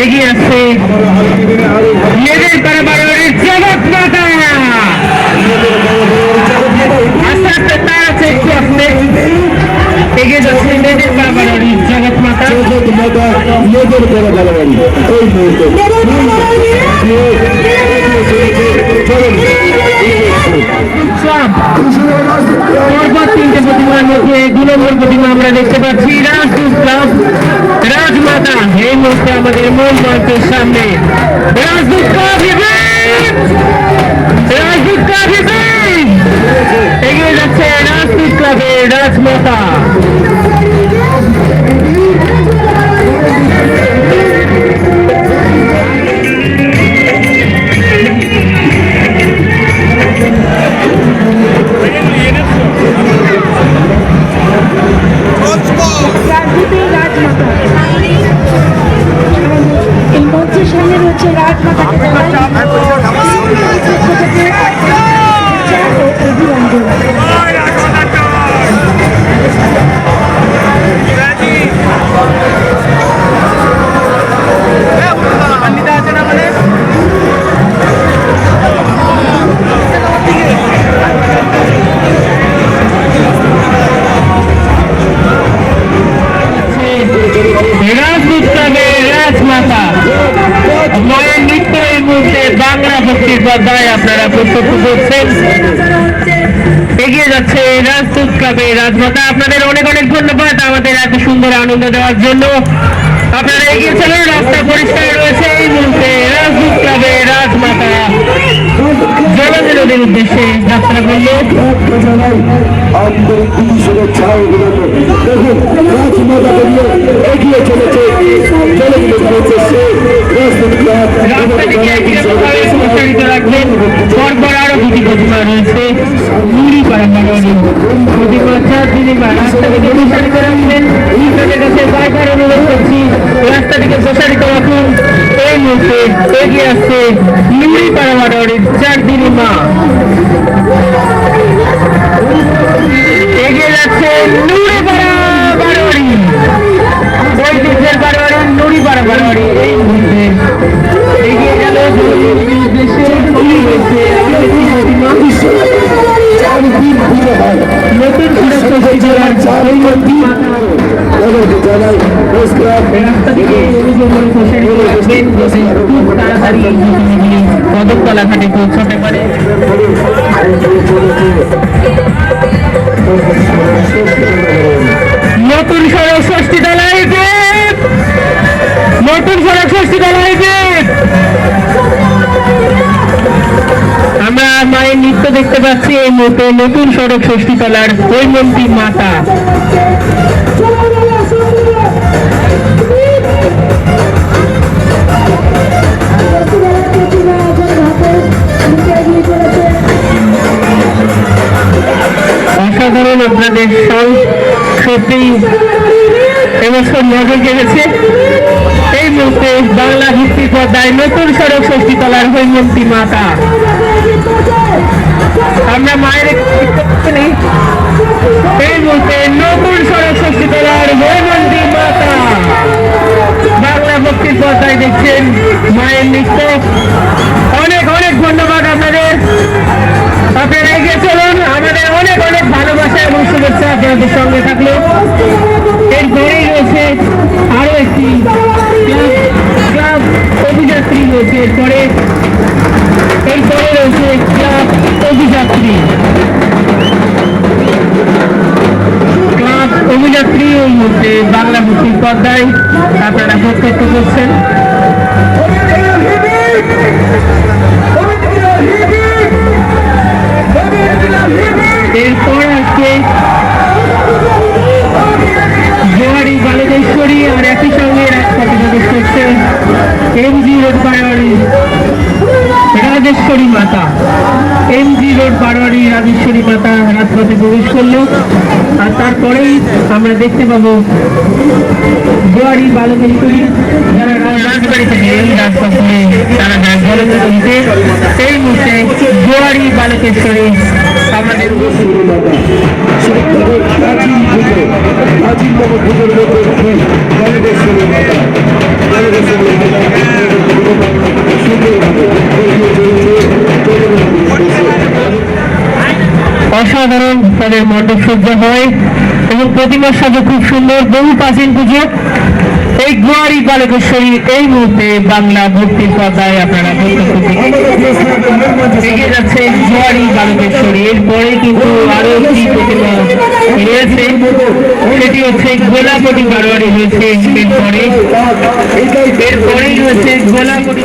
এগিয়ে আসছে মেয়েদের বারোয়ারির জগৎ মাতা। আস্তে আস্তে তার আছে একটু আস্তে এগিয়ে যাচ্ছে মেয়েদের বারোয়ারির জগৎ মাতা। তিনটে প্রতিমার মধ্যে 2 নম্বর প্রতিমা আমরা দেখতে পাচ্ছি রাজদূত ক্লাব রাজমাতা। এই মুহূর্তে আমাদের মূল মঞ্চের সামনে রাজদূত ক্লাব এগিয়ে যাচ্ছে রাজদূত ক্লাবের রাজমাতা। এই মঞ্চের সামনে রয়েছে রাজমাতা বাংলা ভক্তির পর্দায় আপনারা প্রত্যক্ষ করছেন। এগিয়ে যাচ্ছে রাজদূত ক্লাবের রাজমাতা। আপনাদের অনেক অনেক ধন্যবাদ আমাদের এত সুন্দর আনন্দ দেওয়ার জন্য। আপনারা এগিয়ে চলুন, রাস্তা পরিষ্কার রয়েছে। এই মুহূর্তে রাজদূত ক্লাবের রাজমাতা জনগণের উদ্দেশ্যে যাত্রা করলো। আন্তরিক শুভেচ্ছা অভিনন্দন। দেখুন রাজমাতাকে নিয়ে এগিয়ে চলেছে জনগণের উদ্দেশ্যে রাজদূত ক্লাব। রাস্তাটিকে একইরকমভাবে প্রসারিত রাখবেন। পরপর আরো দুটি প্রতিমা রয়েছে। নুড়ি পাড়া বাড়ি প্রতিমা 4 দিনই রাস্তাটিকে প্রসারিত রাখবেন। আপনাদের কাছে বারবার অনুরোধ করছি রাস্তাটিকে প্রসারিত রাখুন। এই মুহূর্তে এগিয়ে আসছে নুড়ি পাড়া বাড়ির 4 দিনই মা। এগিয়ে যাচ্ছে নুড়ি পাড়া বাড়ি, ঐতিহ্যের বাড়ি নুড়ি পাড়া বাড়ি। এই মুহূর্তে এগিয়ে গেল উদ্দেশ্যে নতুন তাড়াতাড়ি পদকতলা ঘাটে পৌঁছতে পারে। নতুন সড়ক ষষ্ঠী তলায় নতুন সড়ক ষষ্ঠী তলায় আমরা মায়ের নৃত্য দেখতে পাচ্ছি। এই মুহূর্তে নতুন সড়ক ষষ্ঠী তলার হৈমন্তী মাতা। অসাধারণ, আপনাদের সব সত্যি এবছর নজর কেড়েছে। এই মুহূর্তে বাংলা ভিত্তিক পর্দায় নতুন সড়ক ষষ্ঠী তলার হৈমন্তী মাতা। আমরা মায়ের নেই। এই মুহূর্তে নতুন সড়ক ষষ্ঠী তলার হৈমন্তী মাতা বাংলা ভক্তির পর্দায় দেখছেন মায়ের নৃত্য। অনেক অনেক ধন্যবাদ আপনাদের। আপনারা এগিয়ে চলুন। আমাদের অনেক অনেক ভালোবাসা এবং শুভেচ্ছা আপনাদের সঙ্গে থাকলো। এরপরেই রয়েছে আরো একটি ক্লাব অভিযাত্রী রয়েছে। এরপরে রয়েছে ক্লাব অভিযাত্রী। ক্লাব অভিযাত্রী ওই মুহূর্তে বাংলা ভক্তির পর্দায় আপনারা প্রত্যক্ষ করছেন। এরপর আজকে জোয়ারি বালেশ্বরী আর একই সঙ্গে রাজপথে প্রবেশ করছে এমজি রোড বারোয়ারি রাজেশ্বরী মাতা। এমজি রোড বারোয়ারি রাজেশ্বরী মাতা রাজপথে প্রবেশ করলো। আর তারপরেই আমরা দেখতে পাবো জোয়ারি বালেশ্বরী যারা রাজবাড়ি থেকে রাজপথে তারা জলযোগ দিতে। সেই মুহূর্তে জোয়ারি বালকেশ্বরী আমাদের অসাধারণ তাদের মণ্ডপ সজ্জা হয় এবং প্রতিমার সাথে খুব সুন্দর বহু প্রাচীন পুজো। এই গোয়ারি বালকেশ্বরী এই মুহূর্তে বাংলা ভক্তির পর্দায় আপনারা এগিয়ে যাচ্ছে গোয়ারি বালকেশ্বরী। এরপরে কিন্তু আরো একটি প্রতিমা রয়েছে, সেটি হচ্ছে গোলাপটি বারোয়ারি হয়েছে। এরপরেই রয়েছে গোলাপটি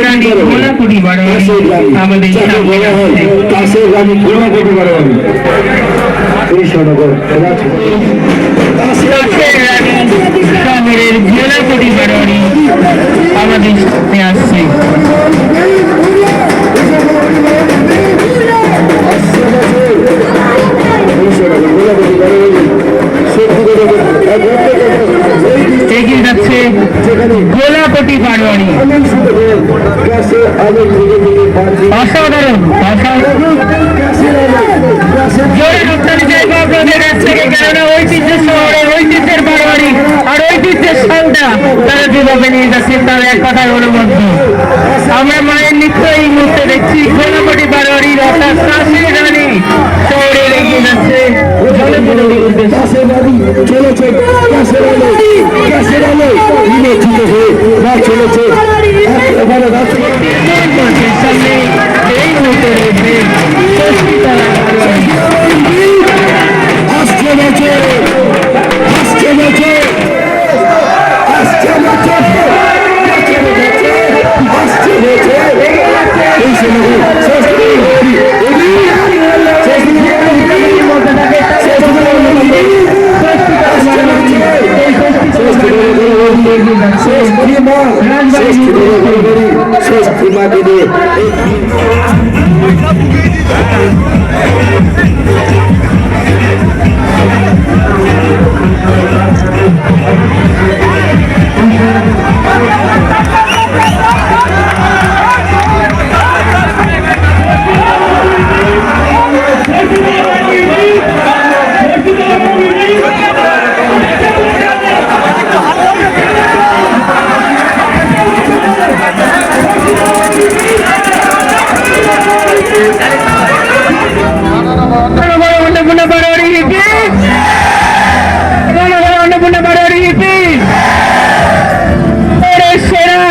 রানী গোলাপটি বারোয়ারি আমাদের সামনে আসছে। শহরের গোলাপটি বারোয়ারি আমাদের সামনে আসছে। এগিয়ে যাচ্ছে গোলাপটি বারোয়ারি। অসাধারণ জোরে রপ্তানি চাইবো আপনাদের কাছ থেকে, কেননা ঐতিহ্যের শহরে ঐতিহ্যের বারোয়ারি আর ঐতিহ্যের সঙ্গটা তারা যেভাবে নিয়ে যাচ্ছেন তার এক কথায় অনুবদ্ধ। আমরা মায়ের নৃত্য এই মুহূর্তে দেখছি গোলাপটি বারোয়ারির অর্থাৎ কাশীর রানী শহরে এগিয়ে যাচ্ছে। পাশে বাড়ি চলেছে গ্যাসের আলো নিমজ্জিত হয়ে না চলেছে একেবারে রাষ্ট্রপতি সামনে এই মুহূর্তে রয়েছে আসছে বেঁচে আসছে বেঁচে আসছে বেঁচে আসছে বেঁচে এই সময়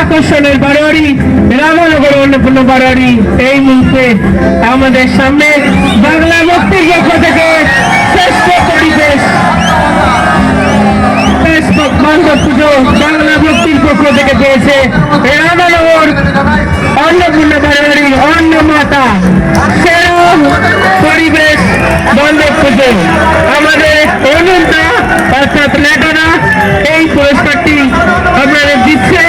আকর্ষণের বারোয়ারি রামানগর অন্নপূর্ণ বারোয়ারি এই মুহূর্তে আমাদের সামনে বাংলা মুক্তির পক্ষ থেকে শ্রেষ্ঠ পরিবেশ বাংলা পুজো বাংলা মুক্তির পক্ষ থেকে পেয়েছে রামানগর অন্নপূর্ণ বারোয়ারির অন্ন মাতা সেরা পরিবেশ বান্ধব পুজো আমাদের অনুদা অর্থাৎ নেতারা এই পুরস্কারটি আপনাদের দিচ্ছে।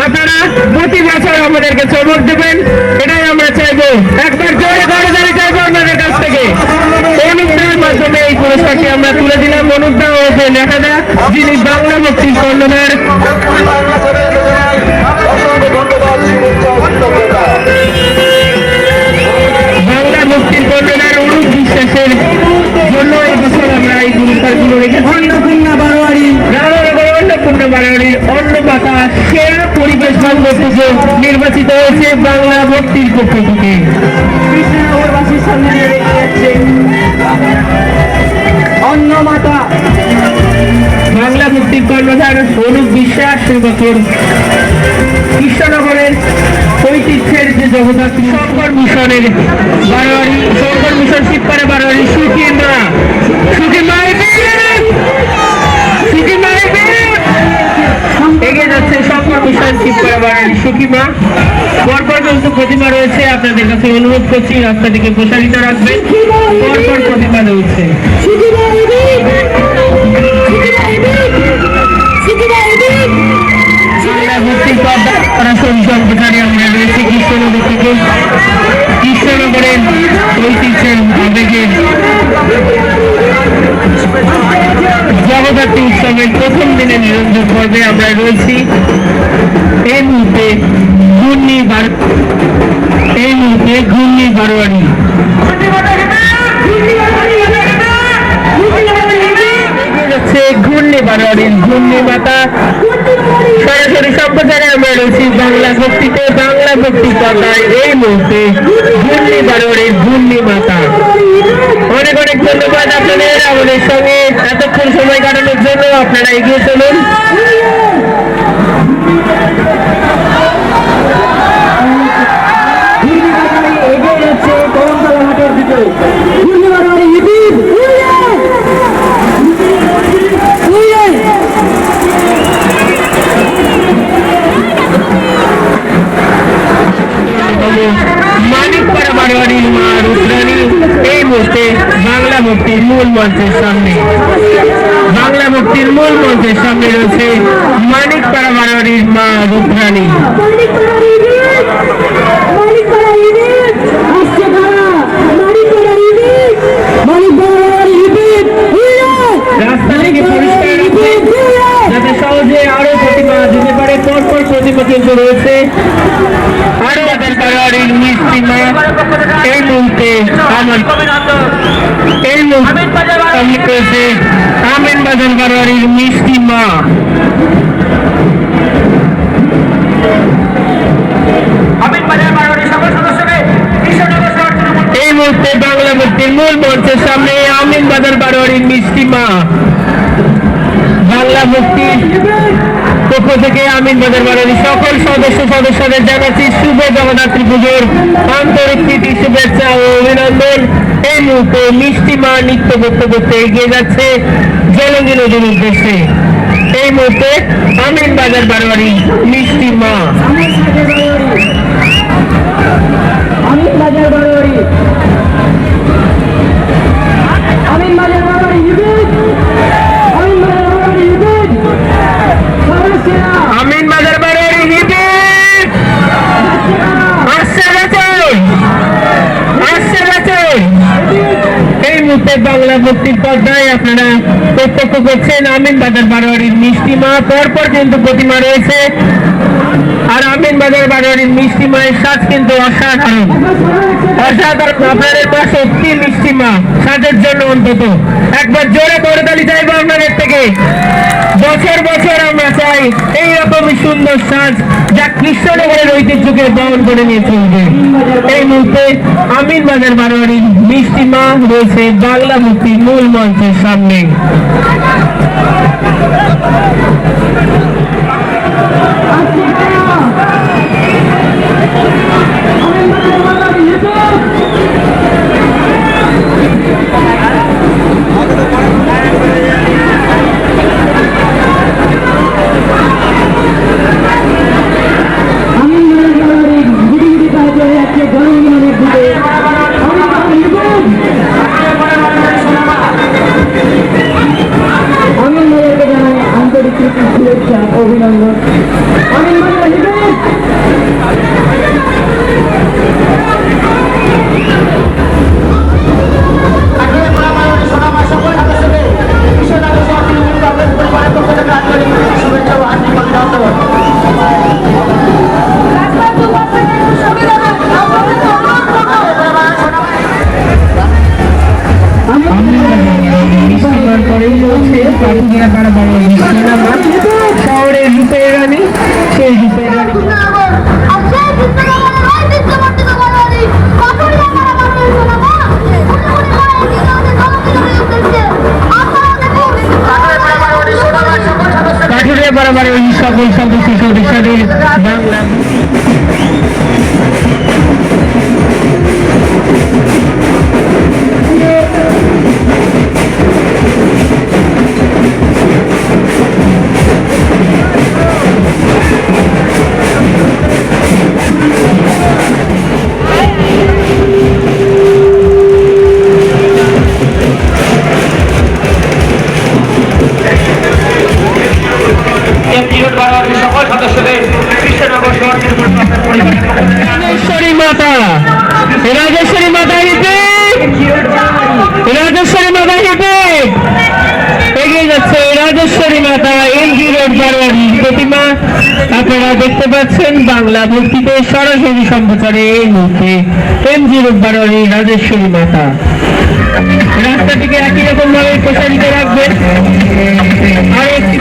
আপনারা প্রতি বছর আমাদেরকে চমক দেবেন, এটাই আমরা চাইবো। একবার জোরে গড়াগড়ি চাইবো আপনাদের কাছ থেকে। অনুদার মাধ্যমে এই পুরস্কারটি আমরা তুলে দিলাম। অনুদা হয়েছে নেতাদা, যিনি বাংলা মুক্তির কর্ণধার। বাংলা মুক্তির কর্ণধার অনুপ বিশ্বাসের জন্য এই বছর আমরা এই পুরস্কারগুলো রেখেছি। অন্নপূর্ণা বারোয়ারি রামানগর অন্নপূর্ণা বারোয়ারির অন্নপাতা সেরা পরিবেশ বান্ধব পুজো নির্বাচিত হয়েছে বাংলা মুক্তির পক্ষ থেকে। কৃষ্ণনগরবাসীর সামনে দিয়ে রেখে যাচ্ছে অন্নমাতা বাংলা মুক্তির কর্ণধার অনুপ বিশ্বাস। বছর কৃষ্ণনগরের ঐতিহ্যের যে জগদ্ধাত্রী শঙ্কর মিশনের বারোয়ারি, শঙ্কর মিশন শিবপাড়া বারোয়ারি সুকিমা এগিয়ে যাচ্ছে শঙ্কর মিশন শিবপাড়া বারোয়ারি সুকিমা। পরপর কিন্তু প্রতিমা রয়েছে, আপনাদের কাছে অনুরোধ করছি রাস্তাটিকে প্রসারিত রাখবেন। পরপর প্রতিমা রয়েছে। সম্প্রচারে আমরা রয়েছি কৃষ্ণনগর থেকে। কৃষ্ণনগরের ঐতিহ্যের আবেগের জগদ্ধাত্রী উৎসবের প্রথম দিনের নিরঞ্জন পর্বে আমরা রয়েছি। এই মুহূর্তে ঘূর্ণি বারোয়ারি ঘূর্ণি বারোয়ারির ঘূর্ণি মাতা সরাসরি সম্প্রচারে আমরা রয়েছি বাংলা ভক্তিতে। বাংলা ভক্তি কথায় এই মুহূর্তে ঘূর্ণি বারোয়ারির ঘূর্ণি মাতা। অনেক অনেক ধন্যবাদ আপনাদের আমাদের সঙ্গে এতক্ষণ সময় কাটানোর জন্য। আপনারা এগিয়ে চলুন। এগিয়ে যাচ্ছে করমতলা হাটের দিকে। ঘূর্ণি বারোয়ারি মানিকপাড়া বারোয়ারির মা রুদ্রাণী এই মুহূর্তে বাংলা মুক্তির মূল মঞ্চের সামনে। বাংলা মুক্তির মূল মঞ্চের সামনে রয়েছে মানিকপাড়া বারোয়ারির মা রুদ্রাণী। রাস্তা থেকে পরিষ্কার রাখবে যাতে সহজে আরো প্রতিমা দিতে পারে। পরপর প্রতিমা কিন্তু রয়েছে। আরো বারোয়ারির মিষ্টি মা এই মুহূর্তে রয়েছে আমিন বাজার বারোয়ারির মিষ্টি মা। এই মুহূর্তে বাংলা মুক্তির মূল মঞ্চের সামনে আমিন বাজার বারোয়ারি বাড়াবাড়ির মিষ্টি মা বাংলা মুক্তির পক্ষ থেকে আমিন বাজার বাড়াবাড়ির সকল সদস্যদের জানাচ্ছি শুভ জগদ্ধাত্রী পুজোর আন্তরিক প্রীতি শুভেচ্ছা ও অভিনন্দন। এই মুহূর্তে মিষ্টি মা নৃত্য করতে করতে এগিয়ে যাচ্ছে জলঙ্গি নদীর উদ্দেশ্যে। এই মুহূর্তে আমিন বাজার বাড়াবাড়ি মিষ্টি মা আমিন বাজার বাড়াবাড়ি আমিন বাজার বাড়াবাড়ি আমিন বাজার বাড়াবাড়ি এই মুহূর্তে বাংলা মুক্তির পর্দায় আপনারা প্রত্যক্ষ করছেন আমিন বাজার বাড়াবাড়ির মিষ্টি মা। পরপর কিন্তু প্রতিমা রয়েছে আর আমিন বাজার বাড়াবাড়ির মিষ্টি মায়ের সাজ কিন্তু অসাধারণ। আপনাদের মা সত্যি মিষ্টি মা, সাজের জন্য অন্তত একবার জোরে করতালি চাইবো আপনাদের থেকে। বছর বছর আমরা চাই এইরকমই সুন্দর সাজ যা কৃষ্ণনগরের ঐতিহ্যকে বহন করে নিয়ে চলবে। এই মুহূর্তে আমিন বাজার বাড়াবাড়ির মিষ্টি মা রয়েছে বাংলা মুক্তির মূল মঞ্চের সামনে। অভিনন্দন শহরের রূপের রানী, সেই রূপের রানী কাঠুরিয়া বাড়াবাড়ি ওই সকল সদস্যদের বাংলা রাজেশ্বরী মাতা এগিয়ে যাচ্ছে রাজেশ্বরী মাতা এমজি রোড বাড়াবাড়ি প্রতিমা আপনারা দেখতে পাচ্ছেন বাংলা ভক্তিতে সরাসরি সম্প্রচারে এই মুহূর্তে এমজি রোড বাড়াবাড়ি রাজেশ্বরী মাতা। রাস্তাটিকে একই রকম ভাবে প্রসারিত রাখবেন। আর একটি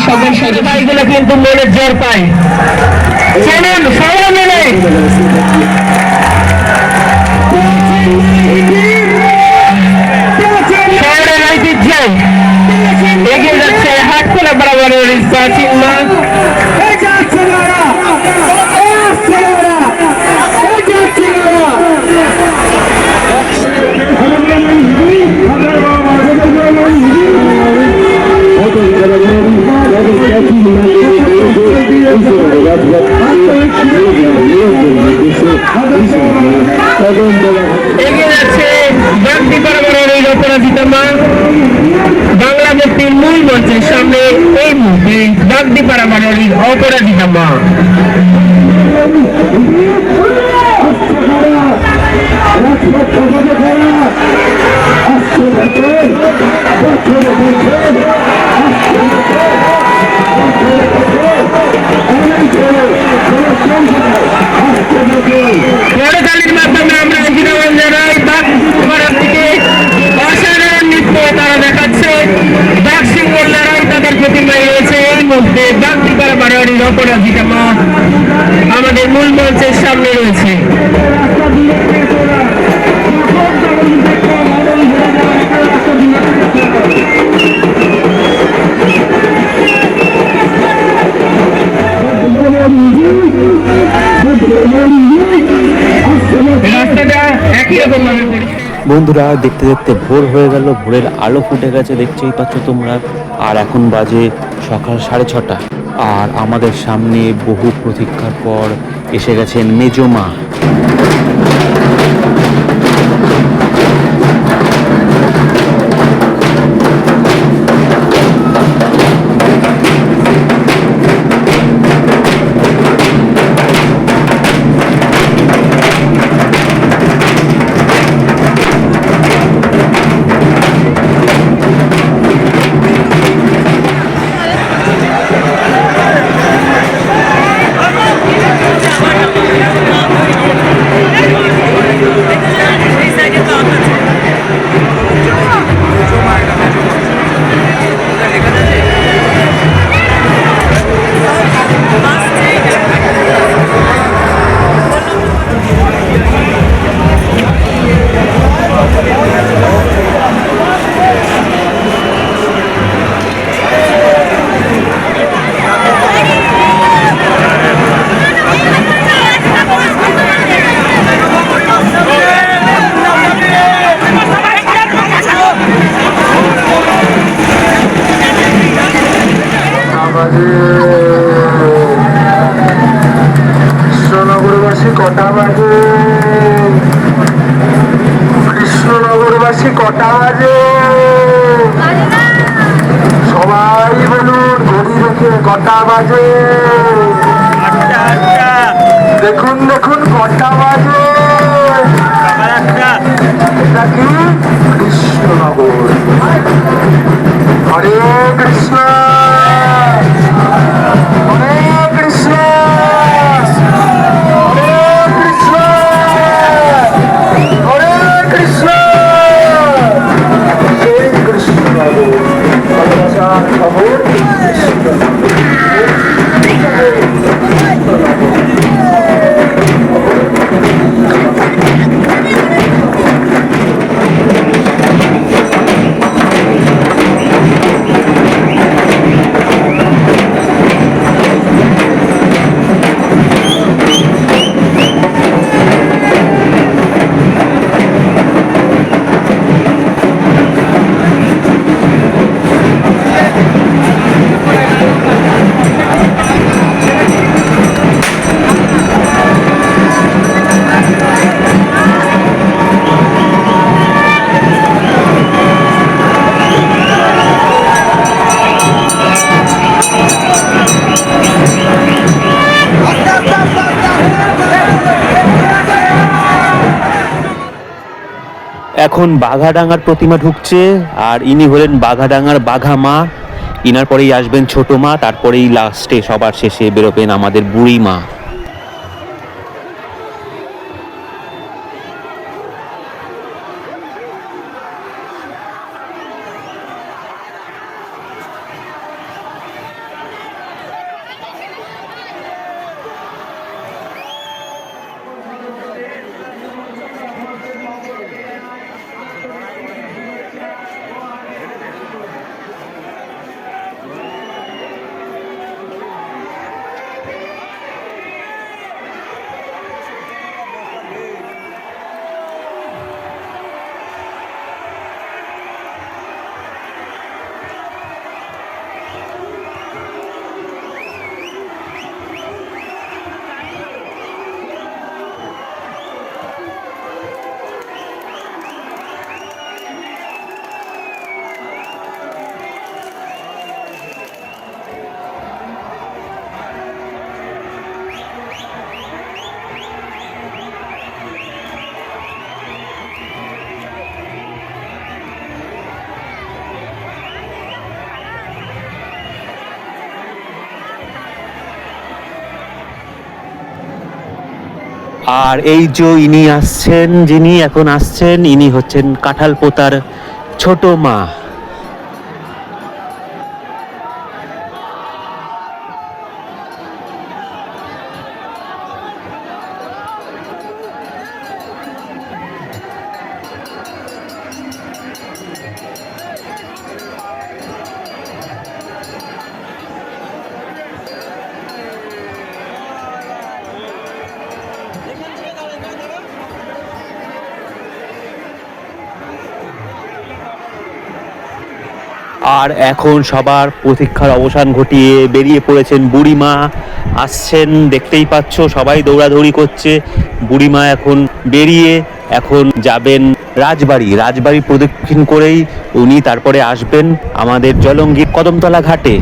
সকল সদস্যগুলো কিন্তু মনের জোর পায়। চলুন সবাই মিলে শহরের ঐতিহ্য এগিয়ে যাচ্ছে হাটখোলা বরাবরের প্রাচীন মা। Thank you. অপরাজিতা মা বাংলা মুক্তির মূল মঞ্চের সামনে এই মুহূর্তে বাগদিপাড়া বাড়ির অপরাজিতা মা। বড়কালীর মাধ্যমে আমরা অভিনন্দন জানাই বাগদিপাড়া থেকে অসাধারণ নৃত্য তারা দেখাচ্ছে। বাক্সিং মোল্লারাই তাদের প্রতিমায় রয়েছে এই মুহূর্তে বাগদিপাড়া বাড়ির অপরাজিতা মা আমাদের মূল মঞ্চের সামনে রয়েছে। রাস্তাটা একই রকম ভাবে বন্ধুরা দেখতে দেখতে ভোর হয়ে গেল, ভোরের আলো ফুটে গেছে দেখতেই পাচ্ছ তোমরা। আর এখন বাজে সকাল 6:30 আর আমাদের সামনে বহু প্রতীক্ষার পর এসে গেছেন মেজমা। কৃষ্ণনগরবাসী কটা বাজে? কৃষ্ণনগরবাসী কটা বাজে? সবাই বলুন ঘড়ি দেখে কটা বাজে? দেখুন দেখুন কটা বাজে? এটা কি কৃষ্ণনগর। হরে কৃষ্ণ হরে কৃষ্ণ হরে কৃষ্ণ সেই কৃষ্ণনগর ভালোবাসার শহর এখন বাঘাডাঙ্গার প্রতিমা ঢুকছে আর ইনি হলেন বাঘাডাঙ্গার বাঘা মা। ইনার পরেই আসবেন ছোট মা, তারপরেই লাস্টে সবার শেষে বেরোবেন আমাদের বুড়ি মা। আর এই যে ইনি আসছেন, যিনি এখন আসছেন, ইনি হচ্ছেন কাঁঠাল পোতার ছোট মা। আর এখন সবার প্রতীক্ষার অবসান ঘটিয়ে বেরিয়ে পড়েছেন বুড়িমা। আসছেন, দেখতেই পাচ্ছ সবাই দৌড়াদৌড়ি করছে। বুড়িমা এখন বেরিয়ে এখন যাবেন রাজবাড়ি প্রদক্ষিণ করেই উনি তারপরে আসবেন আমাদের জলঙ্গির কদমতলা ঘাটে।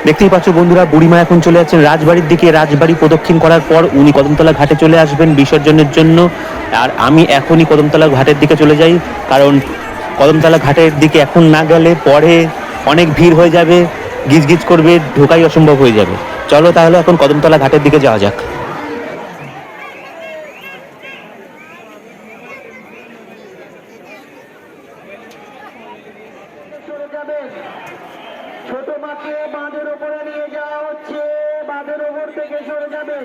দেখতেই পাচ্ছ বন্ধুরা, বুড়িমা এখন চলে যাচ্ছেন রাজবাড়ির দিকে। রাজবাড়ি প্রদক্ষিণ করার পর উনি কদমতলা ঘাটে চলে আসবেন বিসর্জনের জন্য। আর আমি এখনই কদমতলা ঘাটের দিকে চলে যাই, কারণ কদমতলা ঘাটের দিকে এখন না গেলে পরে অনেক ভিড় হয়ে যাবে, গিজগিজ করবে, ঢোকাই অসম্ভব হয়ে যাবে। চলো তাহলে এখন কদমতলা ঘাটের দিকে যাওয়া যাক। ছোট মাকে বাঁধের উপরে নিয়ে যাওয়া হচ্ছে, বাঁধের উপর থেকে সরে যাবেন।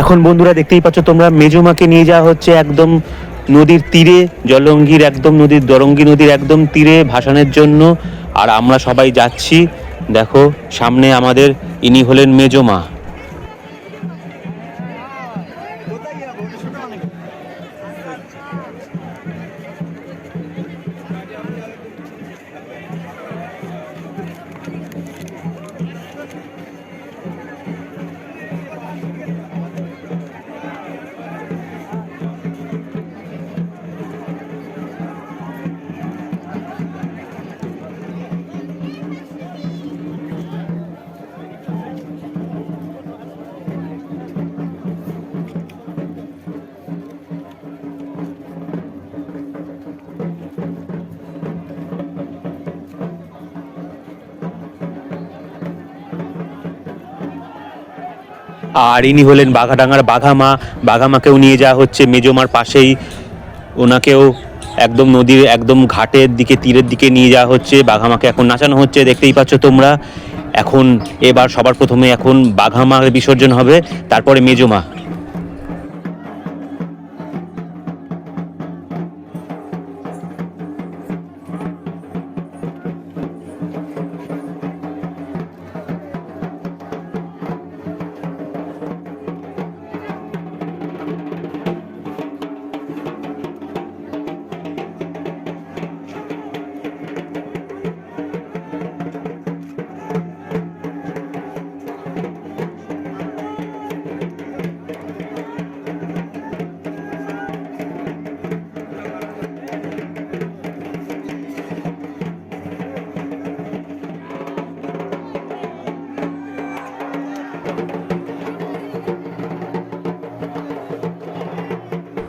এখন বন্ধুরা দেখতেই পাচ্ছ তোমরা, মেজমাকে নিয়ে যাওয়া হচ্ছে একদম নদীর তীরে, জলঙ্গির একদম দরঙ্গি নদীর একদম তীরে ভাসানের জন্য। আর আমরা সবাই যাচ্ছি। দেখো সামনে আমাদের ইনি হলেন মেজমা। আর ইনি হলেন বাঘাডাঙ্গার বাঘামা। বাঘামাকেও নিয়ে যাওয়া হচ্ছে মেজমার পাশেই, ওনাকেও একদম নদীর একদম ঘাটের দিকে, তীরের দিকে নিয়ে যাওয়া হচ্ছে। বাঘামাকে এখন নাচানো হচ্ছে, দেখতেই পাচ্ছ তোমরা। এখন এবার সবার প্রথমে এখন বাঘামার বিসর্জন হবে, তারপরে মেজমা।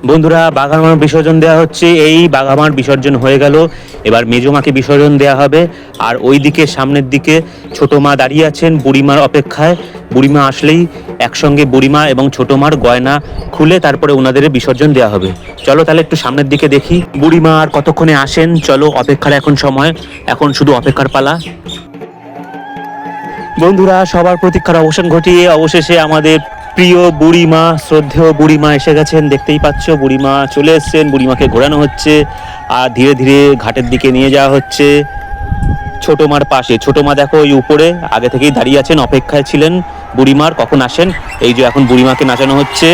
বন্ধুরা বাঘামার বিসর্জন দেওয়া হচ্ছে, এই বাঘামার বিসর্জন হয়ে গেল, এবার মেজমাকে বিসর্জন দেওয়া হবে। আর ওইদিকে সামনের দিকে ছোট মা দাঁড়িয়ে আছেন বুড়িমার অপেক্ষায়। বুড়িমা আসলেই একসঙ্গে বুড়িমা এবং ছোট মার গয়না খুলে তারপরে ওনাদের বিসর্জন দেওয়া হবে। চলো তাহলে একটু সামনের দিকে দেখি বুড়িমা আর কতক্ষণে আসেন। চলো, অপেক্ষার এখন সময়, এখন শুধু অপেক্ষার পালা। বন্ধুরা সবার প্রতীক্ষার অবসান ঘটিয়ে অবশেষে আমাদের প্রিয় বুড়িমা, শ্রদ্ধেয় বুড়িমা এসে গেছেন। দেখতেই পাচ্ছ বুড়িমা চলে এসেছেন। বুড়িমাকে ঘোরানো হচ্ছে আর ধীরে ধীরে ঘাটের দিকে নিয়ে যাওয়া হচ্ছে। ছোট মার পাশে ছোট মা দেখো ওই উপরে আগে থেকেই দাঁড়িয়ে আছেন, অপেক্ষায় ছিলেন বুড়িমার কখন আসেন। এই যে এখন বুড়িমাকে নাচানো হচ্ছে।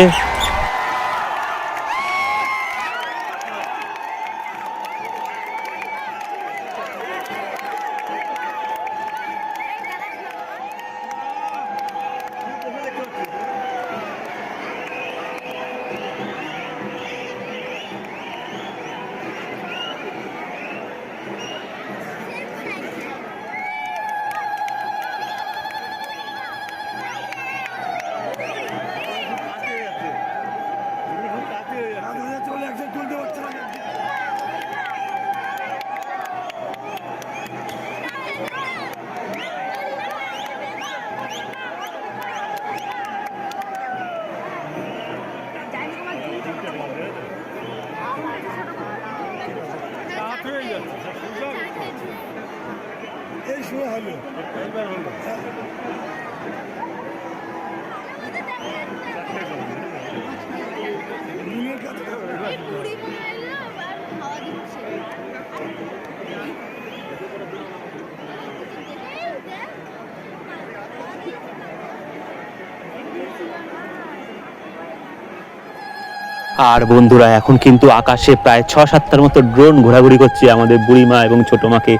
আর বন্ধুরা এখন কিন্তু আকাশে প্রায় 6-7টার মতো ড্রোন ঘোরাঘুরি করছে আমাদের বুড়িমা এবং ছোট মাকে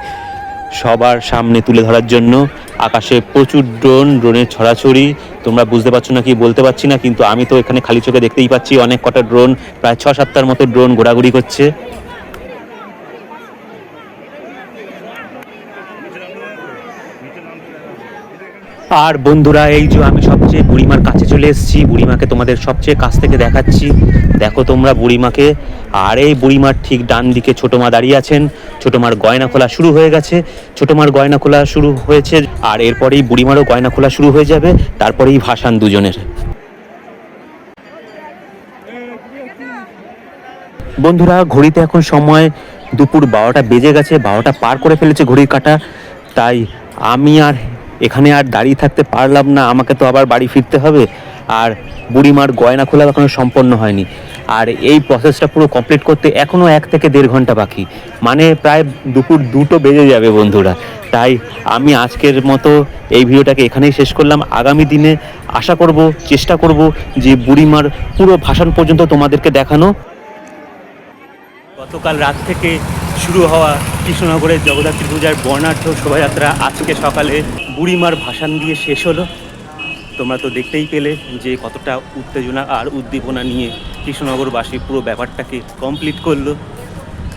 সবার সামনে তুলে ধরার জন্য। আকাশে প্রচুর ড্রোনের ছড়াছড়ি, তোমরা বুঝতে পারছো না কি বলতে পারছি না, কিন্তু আমি তো এখানে খালি চোখে দেখতেই পাচ্ছি অনেক কটা ড্রোন, প্রায় 6-7টার মতো ড্রোন ঘোরাঘুরি করছে। আর বন্ধুরা এই যে আমি সবচেয়ে বুড়িমার কাছে চলে এসেছি, বুড়িমাকে তোমাদের সবচেয়ে কাছ থেকে দেখাচ্ছি। দেখো তোমরা বুড়িমাকে। আর এই বুড়িমার ঠিক ডান দিকে ছোট মা দাঁড়িয়ে আছেন। ছোট মার গয়না খোলা শুরু হয়ে গেছে, ছোট মার গয়না খোলা শুরু হয়েছে, আর এরপরেই বুড়িমারও গয়না খোলা শুরু হয়ে যাবে, তারপরেই ভাসান দুজনের। বন্ধুরা ঘড়িতে এখন সময় দুপুর 12টা বেজে গেছে, 12টা পার করে ফেলেছে ঘড়ির কাঁটা। তাই আমি আর এখানে আর দাঁড়িয়ে থাকতে পারলাম না, আমাকে তো আবার বাড়ি ফিরতে হবে। আর বুড়িমার গয়না খোলা এখনো সম্পন্ন হয়নি, আর এই প্রসেসটা পুরো কমপ্লিট করতে এখনও 1 থেকে 1.5 ঘন্টা বাকি, মানে প্রায় দুপুর 2টো বেজে যাবে বন্ধুরা। তাই আমি আজকের মতো এই ভিডিওটাকে এখানেই শেষ করলাম। আগামী দিনে আশা করব, চেষ্টা করব যে বুড়িমার পুরো ভাসান পর্যন্ত তোমাদেরকে দেখানো। গতকাল রাত থেকে শুরু হওয়া কৃষ্ণনগরের জগদ্ধাত্রী পূজার বর্ণাঢ্য শোভাযাত্রা আজকে সকালে বুড়িমার ভাসান দিয়ে শেষ হলো। তোমরা তো দেখতেই পেলে যে কতটা উত্তেজনা আর উদ্দীপনা নিয়ে কৃষ্ণনগরবাসী পুরো ব্যাপারটাকে কমপ্লিট করলো।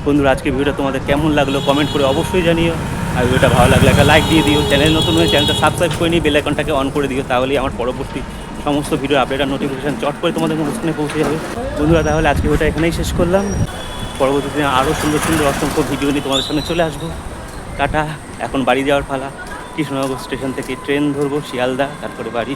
বন্ধুরা আজকে ভিডিওটা তোমাদের কেমন লাগলো কমেন্ট করে অবশ্যই জানিও। আর ভিডিওটা ভালো লাগলে একটা লাইক দিয়ে দিও, চ্যানেল নতুন হয়ে চ্যানেলটা সাবস্ক্রাইব করে নিয়ে বেল আইকনটাকে অন করে দিও, তাহলেই আমার পরবর্তী সমস্ত ভিডিও আপডেট আর নোটিফিকেশান চট করে তোমাদের স্ক্রিনে পৌঁছে যাবে। বন্ধুরা তাহলে আজকে ভিডিওটা এখানেই শেষ করলাম। পরবর্তী দিনে আরও সুন্দর সুন্দর অসংখ্য ভিডিও নিয়ে তোমাদের সামনে চলে আসবো। টাটা, এখন বাড়ি যাওয়ার পালা। কৃষ্ণনগর স্টেশন থেকে ট্রেন ধরবো শিয়ালদা, তারপরে বাড়ি।